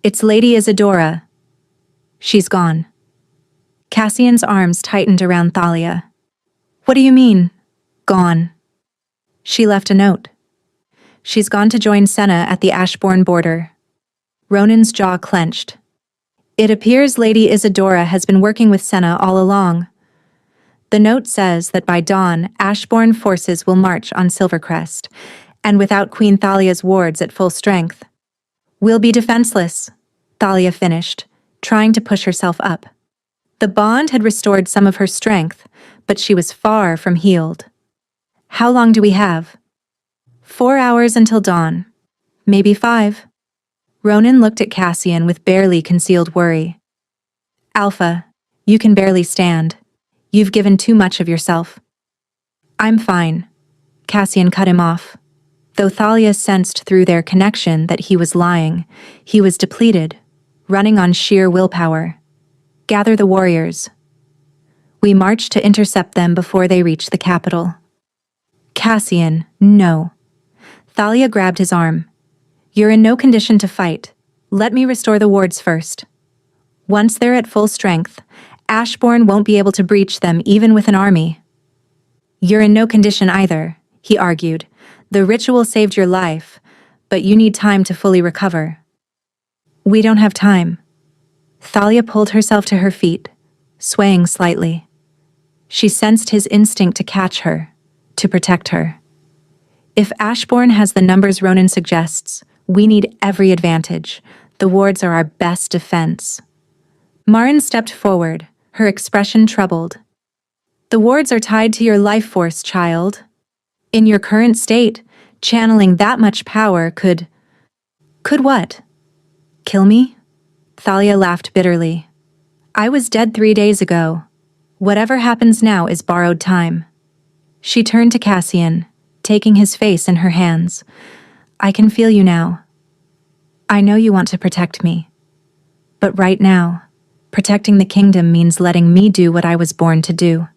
It's Lady Isadora. She's gone. Cassian's arms tightened around Thalia. What do you mean, gone? She left a note. She's gone to join Senna at the Ashbourne border. Ronan's jaw clenched. It appears Lady Isadora has been working with Senna all along. The note says that by dawn, Ashbourne forces will march on Silvercrest, and without Queen Thalia's wards at full strength, we'll be defenseless, Thalia finished, trying to push herself up. The bond had restored some of her strength, but she was far from healed. How long do we have? 4 hours until dawn. Maybe 5. Ronan looked at Cassian with barely concealed worry. Alpha, you can barely stand. You've given too much of yourself. I'm fine. Cassian cut him off. Though Thalia sensed through their connection that he was lying, he was depleted, running on sheer willpower. Gather the warriors. We march to intercept them before they reach the capital. Cassian, no. Thalia grabbed his arm. You're in no condition to fight. Let me restore the wards first. Once they're at full strength, Ashbourne won't be able to breach them even with an army. You're in no condition either, he argued. The ritual saved your life, but you need time to fully recover. We don't have time. Thalia pulled herself to her feet, swaying slightly. She sensed his instinct to catch her, to protect her. If Ashbourne has the numbers Ronan suggests, we need every advantage. The wards are our best defense. Marin stepped forward, her expression troubled. The wards are tied to your life force, child. In your current state, channeling that much power could... Could what? Kill me? Thalia laughed bitterly. I was dead 3 days ago. Whatever happens now is borrowed time. She turned to Cassian, taking his face in her hands. I can feel you now. I know you want to protect me. But right now, protecting the kingdom means letting me do what I was born to do.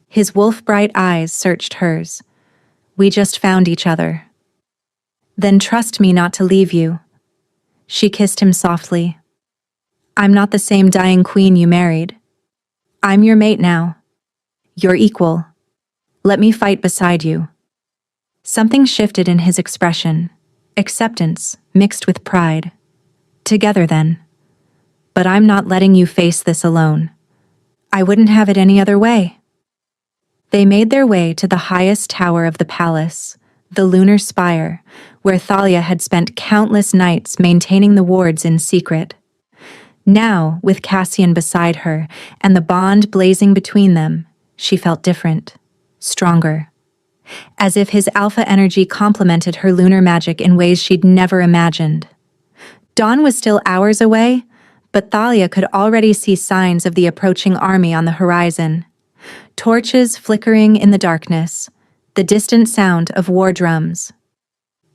His wolf-bright eyes searched hers. We just found each other. Then trust me not to leave you. She kissed him softly. I'm not the same dying queen you married. I'm your mate now. Your equal. Let me fight beside you. Something shifted in his expression. Acceptance mixed with pride. Together then. But I'm not letting you face this alone. I wouldn't have it any other way. They made their way to the highest tower of the palace, the lunar spire, where Thalia had spent countless nights maintaining the wards in secret. Now, with Cassian beside her and the bond blazing between them, she felt different, stronger. As if his alpha energy complemented her lunar magic in ways she'd never imagined. Dawn was still hours away, but Thalia could already see signs of the approaching army on the horizon. Torches flickering in the darkness, the distant sound of war drums.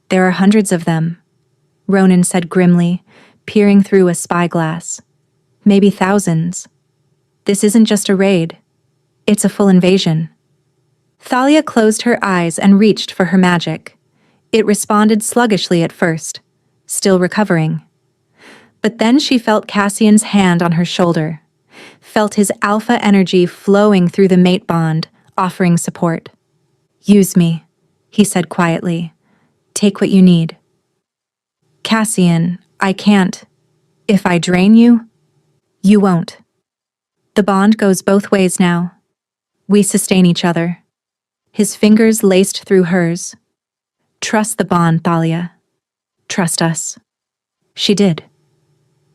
There are hundreds of them, Ronan said grimly, peering through a spyglass. Maybe thousands. This isn't just a raid. It's a full invasion. Thalia closed her eyes and reached for her magic. It responded sluggishly at first, still recovering. But then she felt Cassian's hand on her shoulder, felt his alpha energy flowing through the mate bond, offering support. Use me, he said quietly. Take what you need. Cassian, I can't. If I drain you, you won't. The bond goes both ways now. We sustain each other. His fingers laced through hers. Trust the bond, Thalia. Trust us. She did.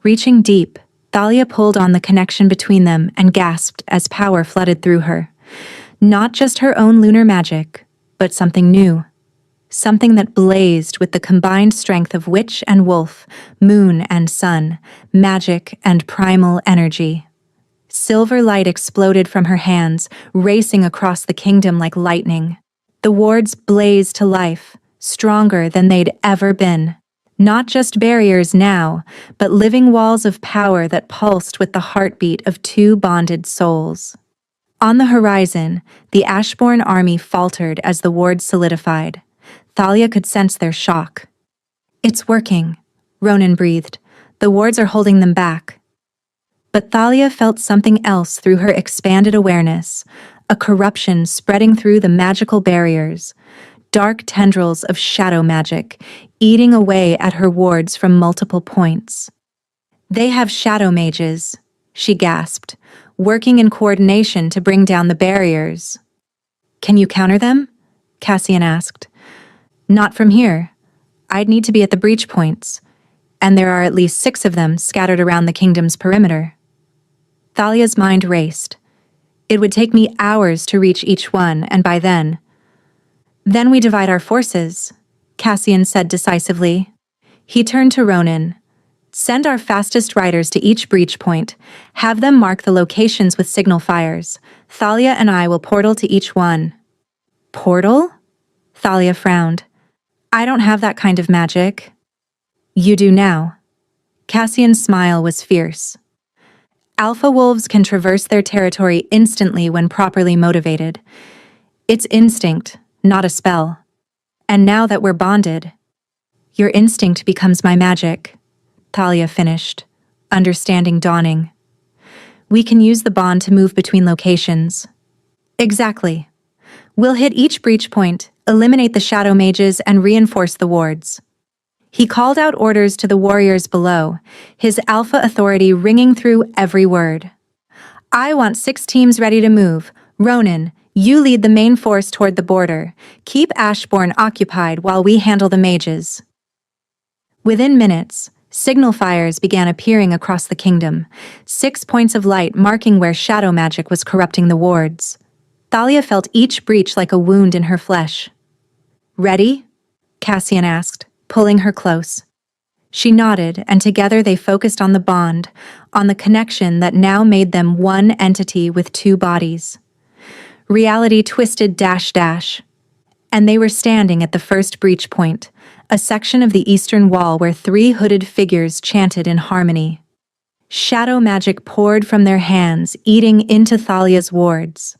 Reaching deep, Thalia pulled on the connection between them and gasped as power flooded through her. Not just her own lunar magic, but something new. Something that blazed with the combined strength of witch and wolf, moon and sun, magic and primal energy. Silver light exploded from her hands, racing across the kingdom like lightning. The wards blazed to life, stronger than they'd ever been. Not just barriers now, but living walls of power that pulsed with the heartbeat of two bonded souls. On the horizon, the Ashbourne army faltered as the wards solidified. Thalia could sense their shock. It's working, Ronan breathed. The wards are holding them back. But Thalia felt something else through her expanded awareness, a corruption spreading through the magical barriers. Dark tendrils of shadow magic, eating away at her wards from multiple points. They have shadow mages, she gasped, working in coordination to bring down the barriers. Can you counter them? Cassian asked. Not from here. I'd need to be at the breach points, and there are at least 6 of them scattered around the kingdom's perimeter. Thalia's mind raced. It would take me hours to reach each one, and by then we divide our forces, Cassian said decisively. He turned to Ronan. Send our fastest riders to each breach point. Have them mark the locations with signal fires. Thalia and I will portal to each one. Portal? Thalia frowned. I don't have that kind of magic. You do now. Cassian's smile was fierce. Alpha wolves can traverse their territory instantly when properly motivated. It's instinct, not a spell. And now that we're bonded, your instinct becomes my magic, Thalia finished, understanding dawning. We can use the bond to move between locations. Exactly. We'll hit each breach point, eliminate the shadow mages, and reinforce the wards. He called out orders to the warriors below, his alpha authority ringing through every word. I want 6 teams ready to move. Ronan, you lead the main force toward the border. Keep Ashbourne occupied while we handle the mages. Within minutes, signal fires began appearing across the kingdom, 6 points of light marking where shadow magic was corrupting the wards. Thalia felt each breach like a wound in her flesh. Ready? Cassian asked, pulling her close. She nodded, and together they focused on the bond, on the connection that now made them one entity with two bodies. Reality twisted dash dash. And they were standing at the first breach point, a section of the eastern wall where three hooded figures chanted in harmony. Shadow magic poured from their hands, eating into Thalia's wards.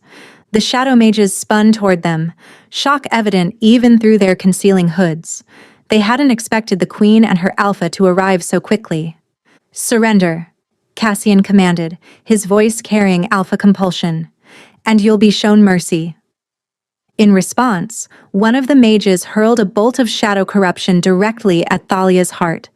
The shadow mages spun toward them, shock evident even through their concealing hoods. They hadn't expected the queen and her alpha to arrive so quickly. "Surrender," Cassian commanded, his voice carrying alpha compulsion. "And you'll be shown mercy." In response, one of the mages hurled a bolt of shadow corruption directly at Thalia's heart.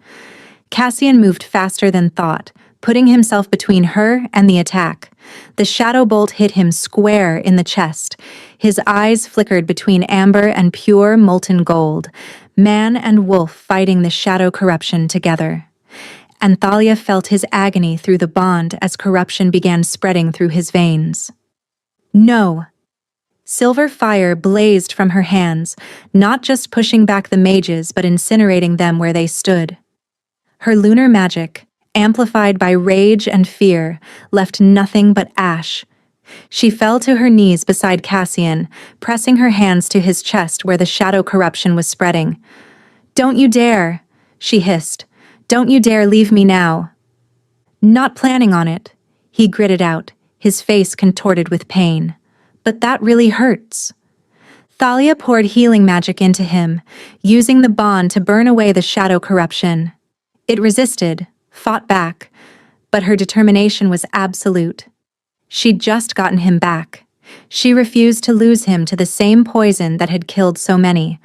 Cassian moved faster than thought, putting himself between her and the attack. The shadow bolt hit him square in the chest. His eyes flickered between amber and pure molten gold, man and wolf fighting the shadow corruption together. And Thalia felt his agony through the bond as corruption began spreading through his veins. "No!" Silver fire blazed from her hands, not just pushing back the mages but incinerating them where they stood. Her lunar magic, amplified by rage and fear, left nothing but ash. She fell to her knees beside Cassian, pressing her hands to his chest where the shadow corruption was spreading. "Don't you dare," she hissed. "Don't you dare leave me now." "Not planning on it," he gritted out, his face contorted with pain. "But that really hurts." Thalia poured healing magic into him, using the bond to burn away the shadow corruption. It resisted, fought back, but her determination was absolute. She'd just gotten him back. She refused to lose him to the same poison that had killed so many.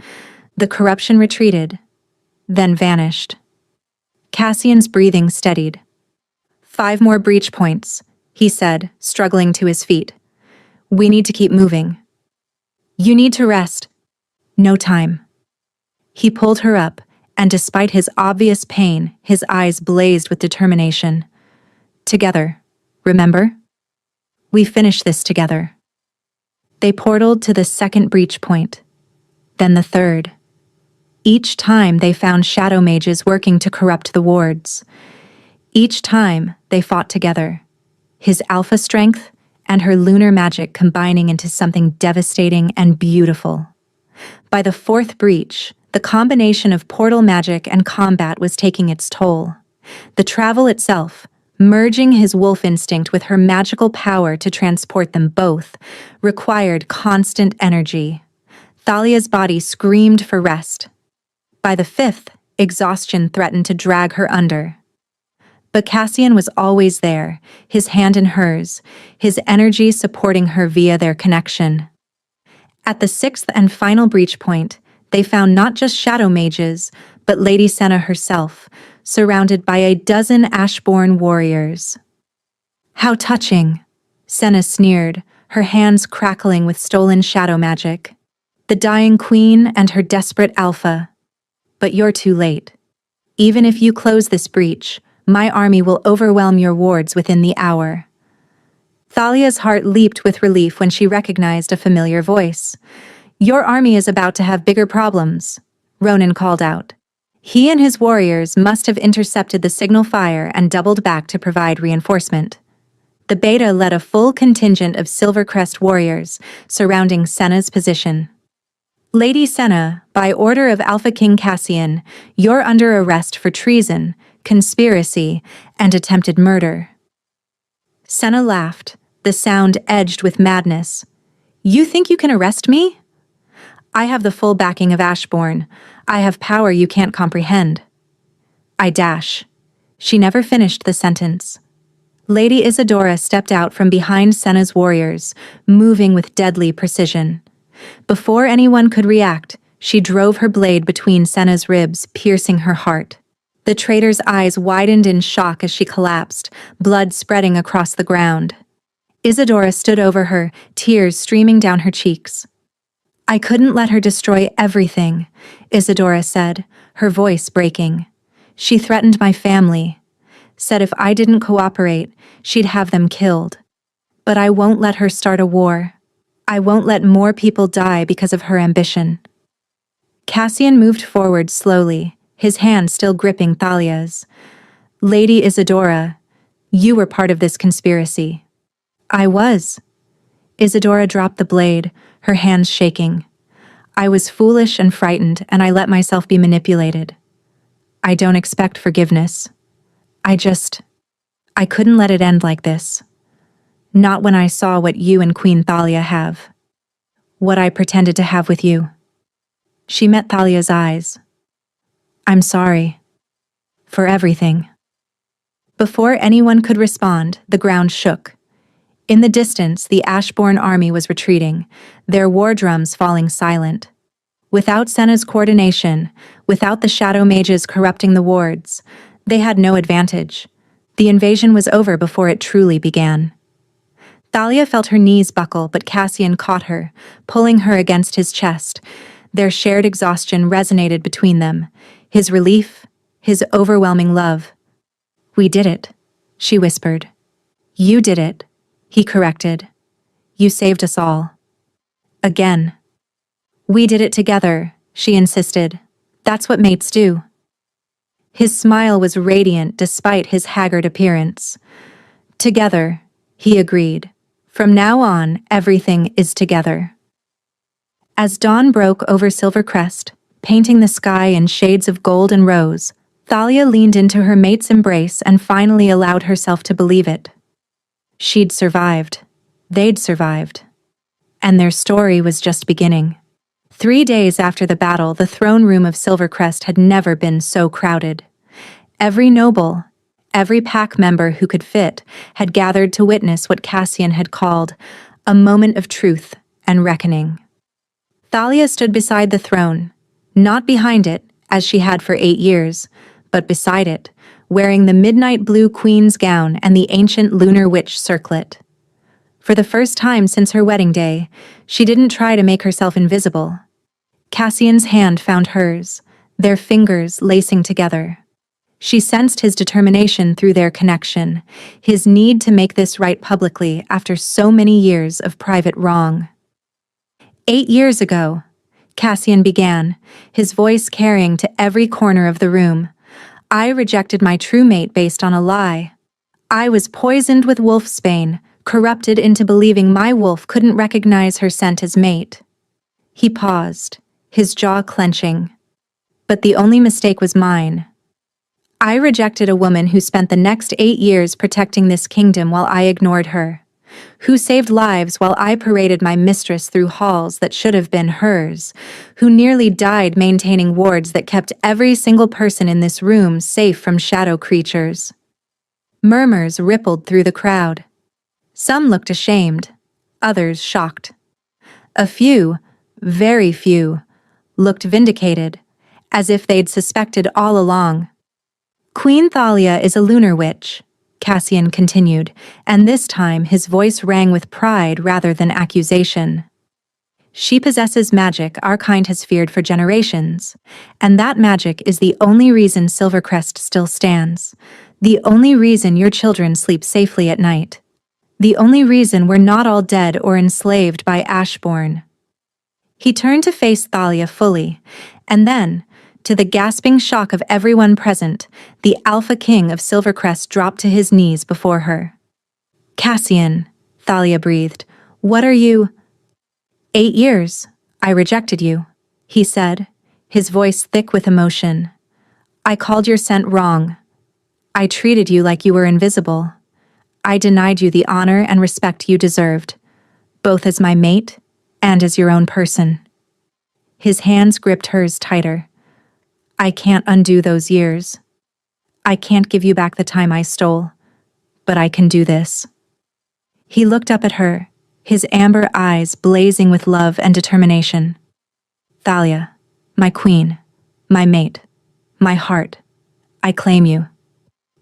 The corruption retreated, then vanished. Cassian's breathing steadied. "5 more breach points," he said, struggling to his feet. "We need to keep moving." "You need to rest." "No time." He pulled her up, and despite his obvious pain, his eyes blazed with determination. "Together, remember? We finish this together." They portaled to the second breach point, then the third. Each time they found shadow mages working to corrupt the wards. Each time they fought together, his alpha strength and her lunar magic combining into something devastating and beautiful. By the fourth breach, the combination of portal magic and combat was taking its toll. The travel itself, merging his wolf instinct with her magical power to transport them both, required constant energy. Thalia's body screamed for rest. By the fifth, exhaustion threatened to drag her under. But Cassian was always there, his hand in hers, his energy supporting her via their connection. At the sixth and final breach point, they found not just shadow mages, but Lady Senna herself, surrounded by a dozen Ashborn warriors. "How touching," Senna sneered, her hands crackling with stolen shadow magic. "The dying queen and her desperate alpha. But you're too late. Even if you close this breach, my army will overwhelm your wards within the hour." Thalia's heart leaped with relief when she recognized a familiar voice. "Your army is about to have bigger problems," Ronan called out. He and his warriors must have intercepted the signal fire and doubled back to provide reinforcement. The Beta led a full contingent of Silvercrest warriors, surrounding Senna's position. "Lady Senna, by order of Alpha King Cassian, you're under arrest for treason, conspiracy, and attempted murder." Senna laughed, the sound edged with madness. "You think you can arrest me? I have the full backing of Ashborn. I have power you can't comprehend." "I dash." She never finished the sentence. Lady Isadora stepped out from behind Senna's warriors, moving with deadly precision. Before anyone could react, she drove her blade between Senna's ribs, piercing her heart. The traitor's eyes widened in shock as she collapsed, blood spreading across the ground. Isadora stood over her, tears streaming down her cheeks. "I couldn't let her destroy everything," Isadora said, her voice breaking. "She threatened my family. Said if I didn't cooperate, she'd have them killed. But I won't let her start a war. I won't let more people die because of her ambition." Cassian moved forward slowly, his hand still gripping Thalia's. "Lady Isadora, you were part of this conspiracy." "I was." Isadora dropped the blade, her hands shaking. "I was foolish and frightened, and I let myself be manipulated. I don't expect forgiveness. I couldn't let it end like this. Not when I saw what you and Queen Thalia have. What I pretended to have with you." She met Thalia's eyes. "I'm sorry. For everything." Before anyone could respond, the ground shook. In the distance, the Ashbourne army was retreating, their war drums falling silent. Without Senna's coordination, without the shadow mages corrupting the wards, they had no advantage. The invasion was over before it truly began. Thalia felt her knees buckle, but Cassian caught her, pulling her against his chest. Their shared exhaustion resonated between them, his relief, his overwhelming love. "We did it," she whispered. "You did it," he corrected. "You saved us all." Again. "We did it together," she insisted. "That's what mates do." His smile was radiant despite his haggard appearance. "Together," he agreed. "From now on, everything is together." As dawn broke over Silvercrest, painting the sky in shades of gold and rose, Thalia leaned into her mate's embrace and finally allowed herself to believe it. She'd survived. They'd survived. And their story was just beginning. 3 days after the battle, the throne room of Silvercrest had never been so crowded. Every noble, every pack member who could fit, had gathered to witness what Cassian had called a moment of truth and reckoning. Thalia stood beside the throne, not behind it, as she had for 8 years, but beside it, wearing the midnight blue queen's gown and the ancient lunar witch circlet. For the first time since her wedding day, she didn't try to make herself invisible. Cassian's hand found hers, their fingers lacing together. She sensed his determination through their connection, his need to make this right publicly after so many years of private wrong. 8 years ago, Cassian began, his voice carrying to every corner of the room, I rejected my true mate based on a lie. I was poisoned with wolfsbane, corrupted into believing my wolf couldn't recognize her scent as mate. He paused, his jaw clenching. But the only mistake was mine. I rejected a woman who spent the next 8 years protecting this kingdom while I ignored her, who saved lives while I paraded my mistress through halls that should have been hers, who nearly died maintaining wards that kept every single person in this room safe from shadow creatures. Murmurs rippled through the crowd. Some looked ashamed, others shocked. A few, very few, looked vindicated, as if they'd suspected all along. Queen Thalia is a lunar witch, Cassian continued, and this time his voice rang with pride rather than accusation. She possesses magic our kind has feared for generations, and that magic is the only reason Silvercrest still stands, the only reason your children sleep safely at night, the only reason we're not all dead or enslaved by Ashbourne. He turned to face Thalia fully, and then, to the gasping shock of everyone present, the Alpha King of Silvercrest dropped to his knees before her. Cassian, Thalia breathed, what are you? 8 years. I rejected you, he said, his voice thick with emotion. I called your scent wrong. I treated you like you were invisible. I denied you the honor and respect you deserved, both as my mate and as your own person. His hands gripped hers tighter. I can't undo those years. I can't give you back the time I stole, but I can do this. He looked up at her, his amber eyes blazing with love and determination. Thalia, my queen, my mate, my heart, I claim you.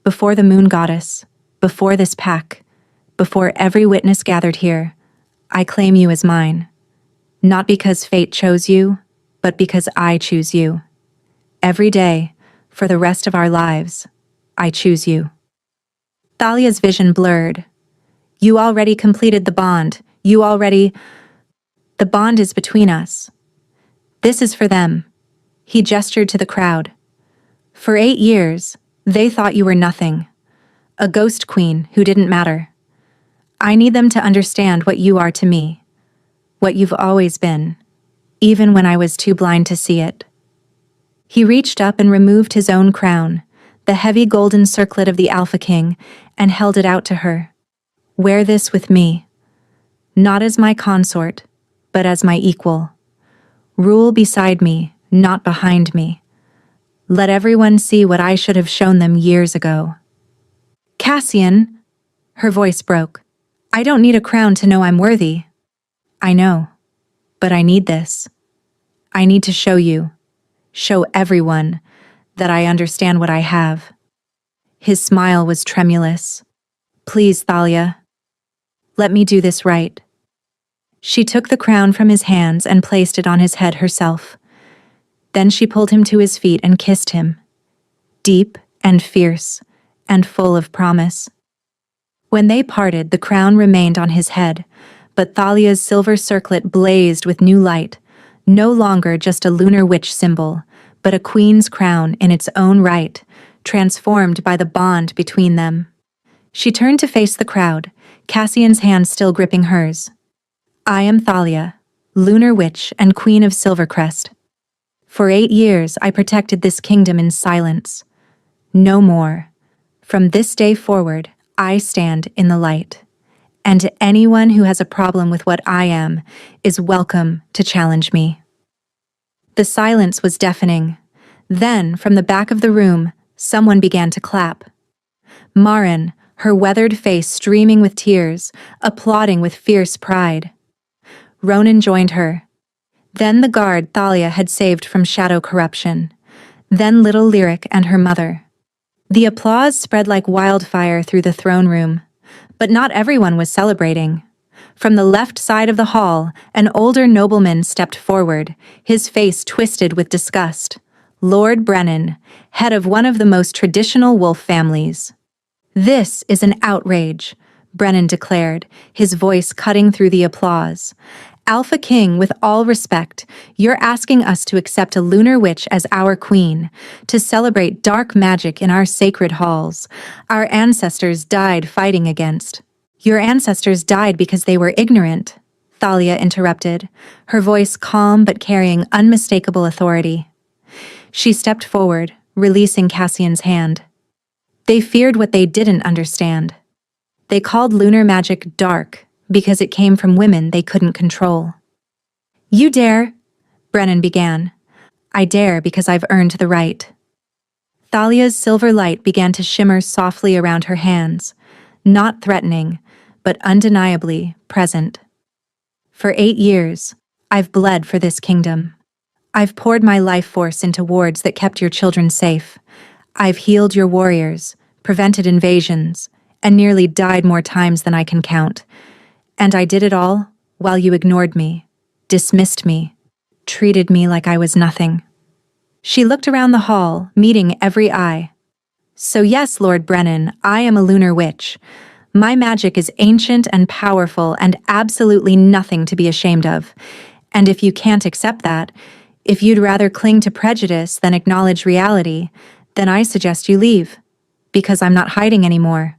Before the moon goddess, before this pack, before every witness gathered here, I claim you as mine. Not because fate chose you, but because I choose you. Every day, for the rest of our lives, I choose you. Thalia's vision blurred. You already completed the bond. The bond is between us. This is for them. He gestured to the crowd. For 8 years, they thought you were nothing. A ghost queen who didn't matter. I need them to understand what you are to me. What you've always been, even when I was too blind to see it. He reached up and removed his own crown, the heavy golden circlet of the Alpha King, and held it out to her. Wear this with me. Not as my consort, but as my equal. Rule beside me, not behind me. Let everyone see what I should have shown them years ago. Cassian, her voice broke. I don't need a crown to know I'm worthy. I know, but I need this. I need to show everyone, that I understand what I have. His smile was tremulous. Please, Thalia, let me do this right. She took the crown from his hands and placed it on his head herself. Then she pulled him to his feet and kissed him. Deep and fierce and full of promise. When they parted, the crown remained on his head, but Thalia's silver circlet blazed with new light, no longer just a lunar witch symbol, but a queen's crown in its own right, transformed by the bond between them. She turned to face the crowd, Cassian's hand still gripping hers. I am Thalia, lunar witch and queen of Silvercrest. For 8 years I protected this kingdom in silence. No more. From this day forward, I stand in the light. And anyone who has a problem with what I am is welcome to challenge me. The silence was deafening. Then, from the back of the room, someone began to clap. Marin, her weathered face streaming with tears, applauding with fierce pride. Ronan joined her. Then the guard Thalia had saved from shadow corruption. Then little Lyric and her mother. The applause spread like wildfire through the throne room. But not everyone was celebrating. From the left side of the hall, an older nobleman stepped forward, his face twisted with disgust. Lord Brennan, head of one of the most traditional wolf families. This is an outrage, Brennan declared, his voice cutting through the applause. Alpha King, with all respect, you're asking us to accept a lunar witch as our queen, to celebrate dark magic in our sacred halls. Our ancestors died fighting against. Your ancestors died because they were ignorant, Thalia interrupted, her voice calm but carrying unmistakable authority. She stepped forward, releasing Cassian's hand. They feared what they didn't understand. They called lunar magic dark because it came from women they couldn't control. You dare, Brennan began. I dare because I've earned the right. Thalia's silver light began to shimmer softly around her hands, not threatening, but undeniably present. For 8 years, I've bled for this kingdom. I've poured my life force into wards that kept your children safe. I've healed your warriors, prevented invasions, and nearly died more times than I can count. And I did it all while you ignored me, dismissed me, treated me like I was nothing. She looked around the hall, meeting every eye. So yes, Lord Brennan, I am a lunar witch. My magic is ancient and powerful and absolutely nothing to be ashamed of. And if you can't accept that, if you'd rather cling to prejudice than acknowledge reality, then I suggest you leave, because I'm not hiding anymore.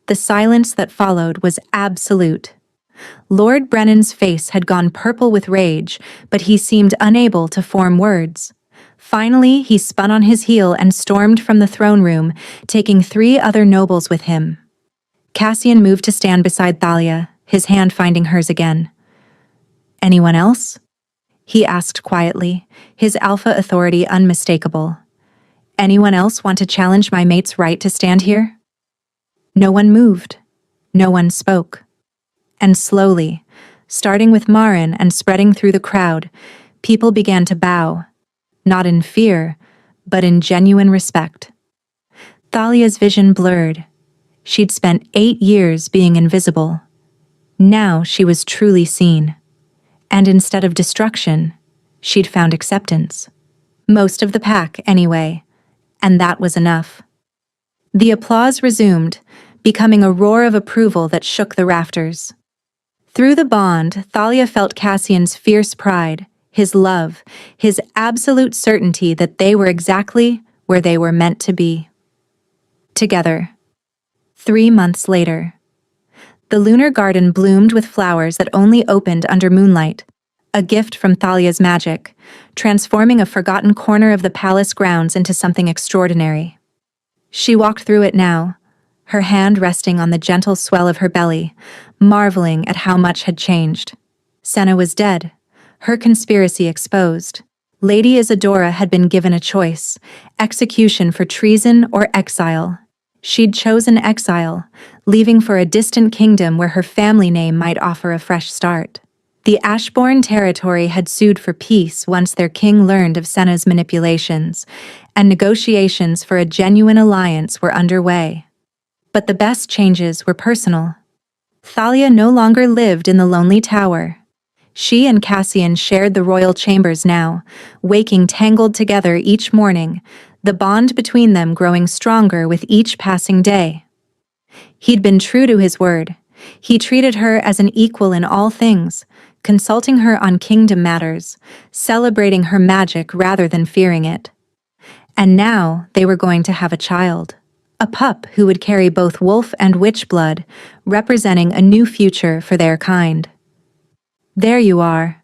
The silence that followed was absolute. Lord Brennan's face had gone purple with rage, but he seemed unable to form words. Finally, he spun on his heel and stormed from the throne room, taking 3 other nobles with him. Cassian moved to stand beside Thalia, his hand finding hers again. Anyone else? He asked quietly, his alpha authority unmistakable. Anyone else want to challenge my mate's right to stand here? No one moved. No one spoke. And slowly, starting with Marin and spreading through the crowd, people began to bow, not in fear, but in genuine respect. Thalia's vision blurred. She'd spent 8 years being invisible. Now she was truly seen. And instead of destruction, she'd found acceptance. Most of the pack, anyway. And that was enough. The applause resumed, becoming a roar of approval that shook the rafters. Through the bond, Thalia felt Cassian's fierce pride, his love, his absolute certainty that they were exactly where they were meant to be. Together. 3 months later. The lunar garden bloomed with flowers that only opened under moonlight, a gift from Thalia's magic, transforming a forgotten corner of the palace grounds into something extraordinary. She walked through it now, her hand resting on the gentle swell of her belly, marveling at how much had changed. Senna was dead, her conspiracy exposed. Lady Isadora had been given a choice: execution for treason or exile. She'd chosen exile, leaving for a distant kingdom where her family name might offer a fresh start. The Ashbourne territory had sued for peace once their king learned of Senna's manipulations, and negotiations for a genuine alliance were underway. But the best changes were personal. Thalia no longer lived in the lonely tower. She and Cassian shared the royal chambers now, waking tangled together each morning, the bond between them growing stronger with each passing day. He'd been true to his word. He treated her as an equal in all things, consulting her on kingdom matters, celebrating her magic rather than fearing it. And now they were going to have a child. A pup who would carry both wolf and witch blood, representing a new future for their kind. "There you are."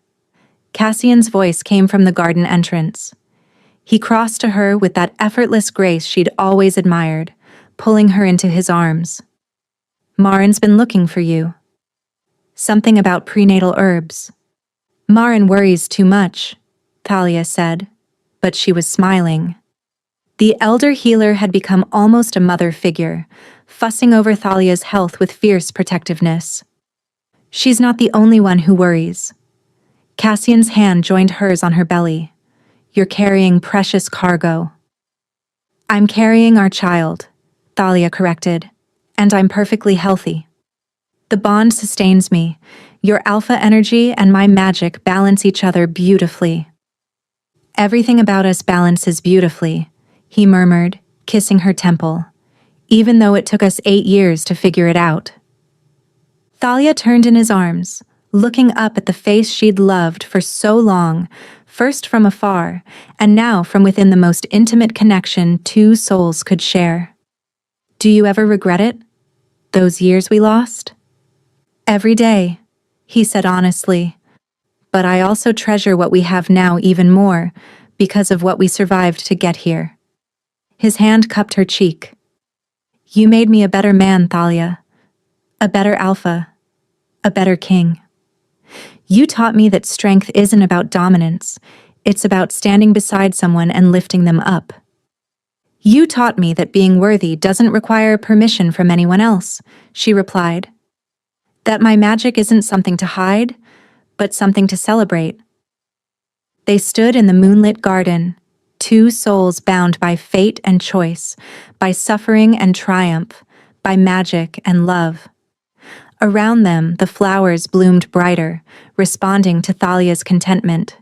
Cassian's voice came from the garden entrance. He crossed to her with that effortless grace she'd always admired, pulling her into his arms. "Marin's been looking for you." "Something about prenatal herbs." "Marin worries too much," Thalia said, but she was smiling. The elder healer had become almost a mother figure, fussing over Thalia's health with fierce protectiveness. "She's not the only one who worries." Cassian's hand joined hers on her belly. "You're carrying precious cargo." "I'm carrying our child," Thalia corrected, "and I'm perfectly healthy. The bond sustains me. Your alpha energy and my magic balance each other beautifully." "Everything about us balances beautifully," he murmured, kissing her temple, "even though it took us 8 years to figure it out." Thalia turned in his arms, looking up at the face she'd loved for so long, first from afar, and now from within the most intimate connection 2 souls could share. "Do you ever regret it? Those years we lost?" "Every day," he said honestly. "But I also treasure what we have now even more, because of what we survived to get here." His hand cupped her cheek. "You made me a better man, Thalia. A better alpha. A better king. You taught me that strength isn't about dominance, it's about standing beside someone and lifting them up. You taught me that being worthy doesn't require permission from anyone else," she replied. "That my magic isn't something to hide, but something to celebrate." They stood in the moonlit garden, 2 souls bound by fate and choice, by suffering and triumph, by magic and love. Around them, the flowers bloomed brighter, responding to Thalia's contentment.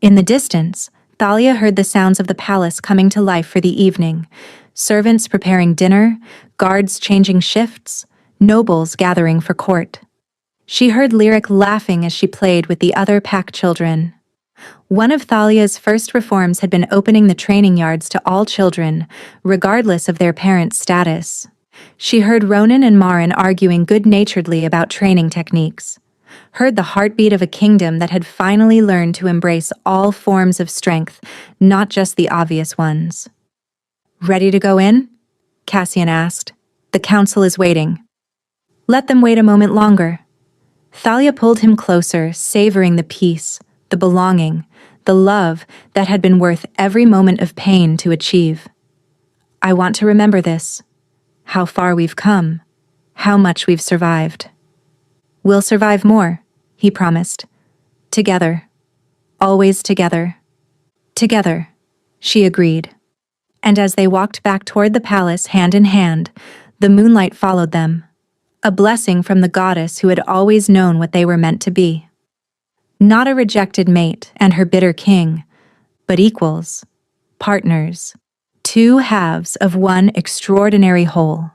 In the distance, Thalia heard the sounds of the palace coming to life for the evening, servants preparing dinner, guards changing shifts, nobles gathering for court. She heard Lyric laughing as she played with the other pack children. One of Thalia's first reforms had been opening the training yards to all children, regardless of their parents' status. She heard Ronan and Marin arguing good-naturedly about training techniques. Heard the heartbeat of a kingdom that had finally learned to embrace all forms of strength, not just the obvious ones. "Ready to go in?" Cassian asked. "The council is waiting." "Let them wait a moment longer." Thalia pulled him closer, savoring the peace, the belonging, the love that had been worth every moment of pain to achieve. "I want to remember this. How far we've come. How much we've survived." "We'll survive more," he promised. "Together. Always together." "Together," she agreed. And as they walked back toward the palace hand in hand, the moonlight followed them. A blessing from the goddess who had always known what they were meant to be. Not a rejected mate and her bitter king, but equals, partners, 2 halves of one extraordinary whole.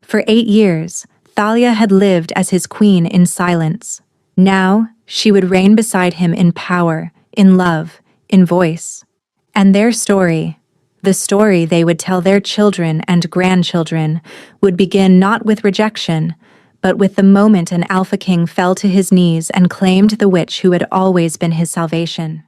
For 8 years, Thalia had lived as his queen in silence. Now, she would reign beside him in power, in love, in voice. And their story, The story they would tell their children and grandchildren would begin not with rejection, but with the moment an Alpha King fell to his knees and claimed the witch who had always been his salvation.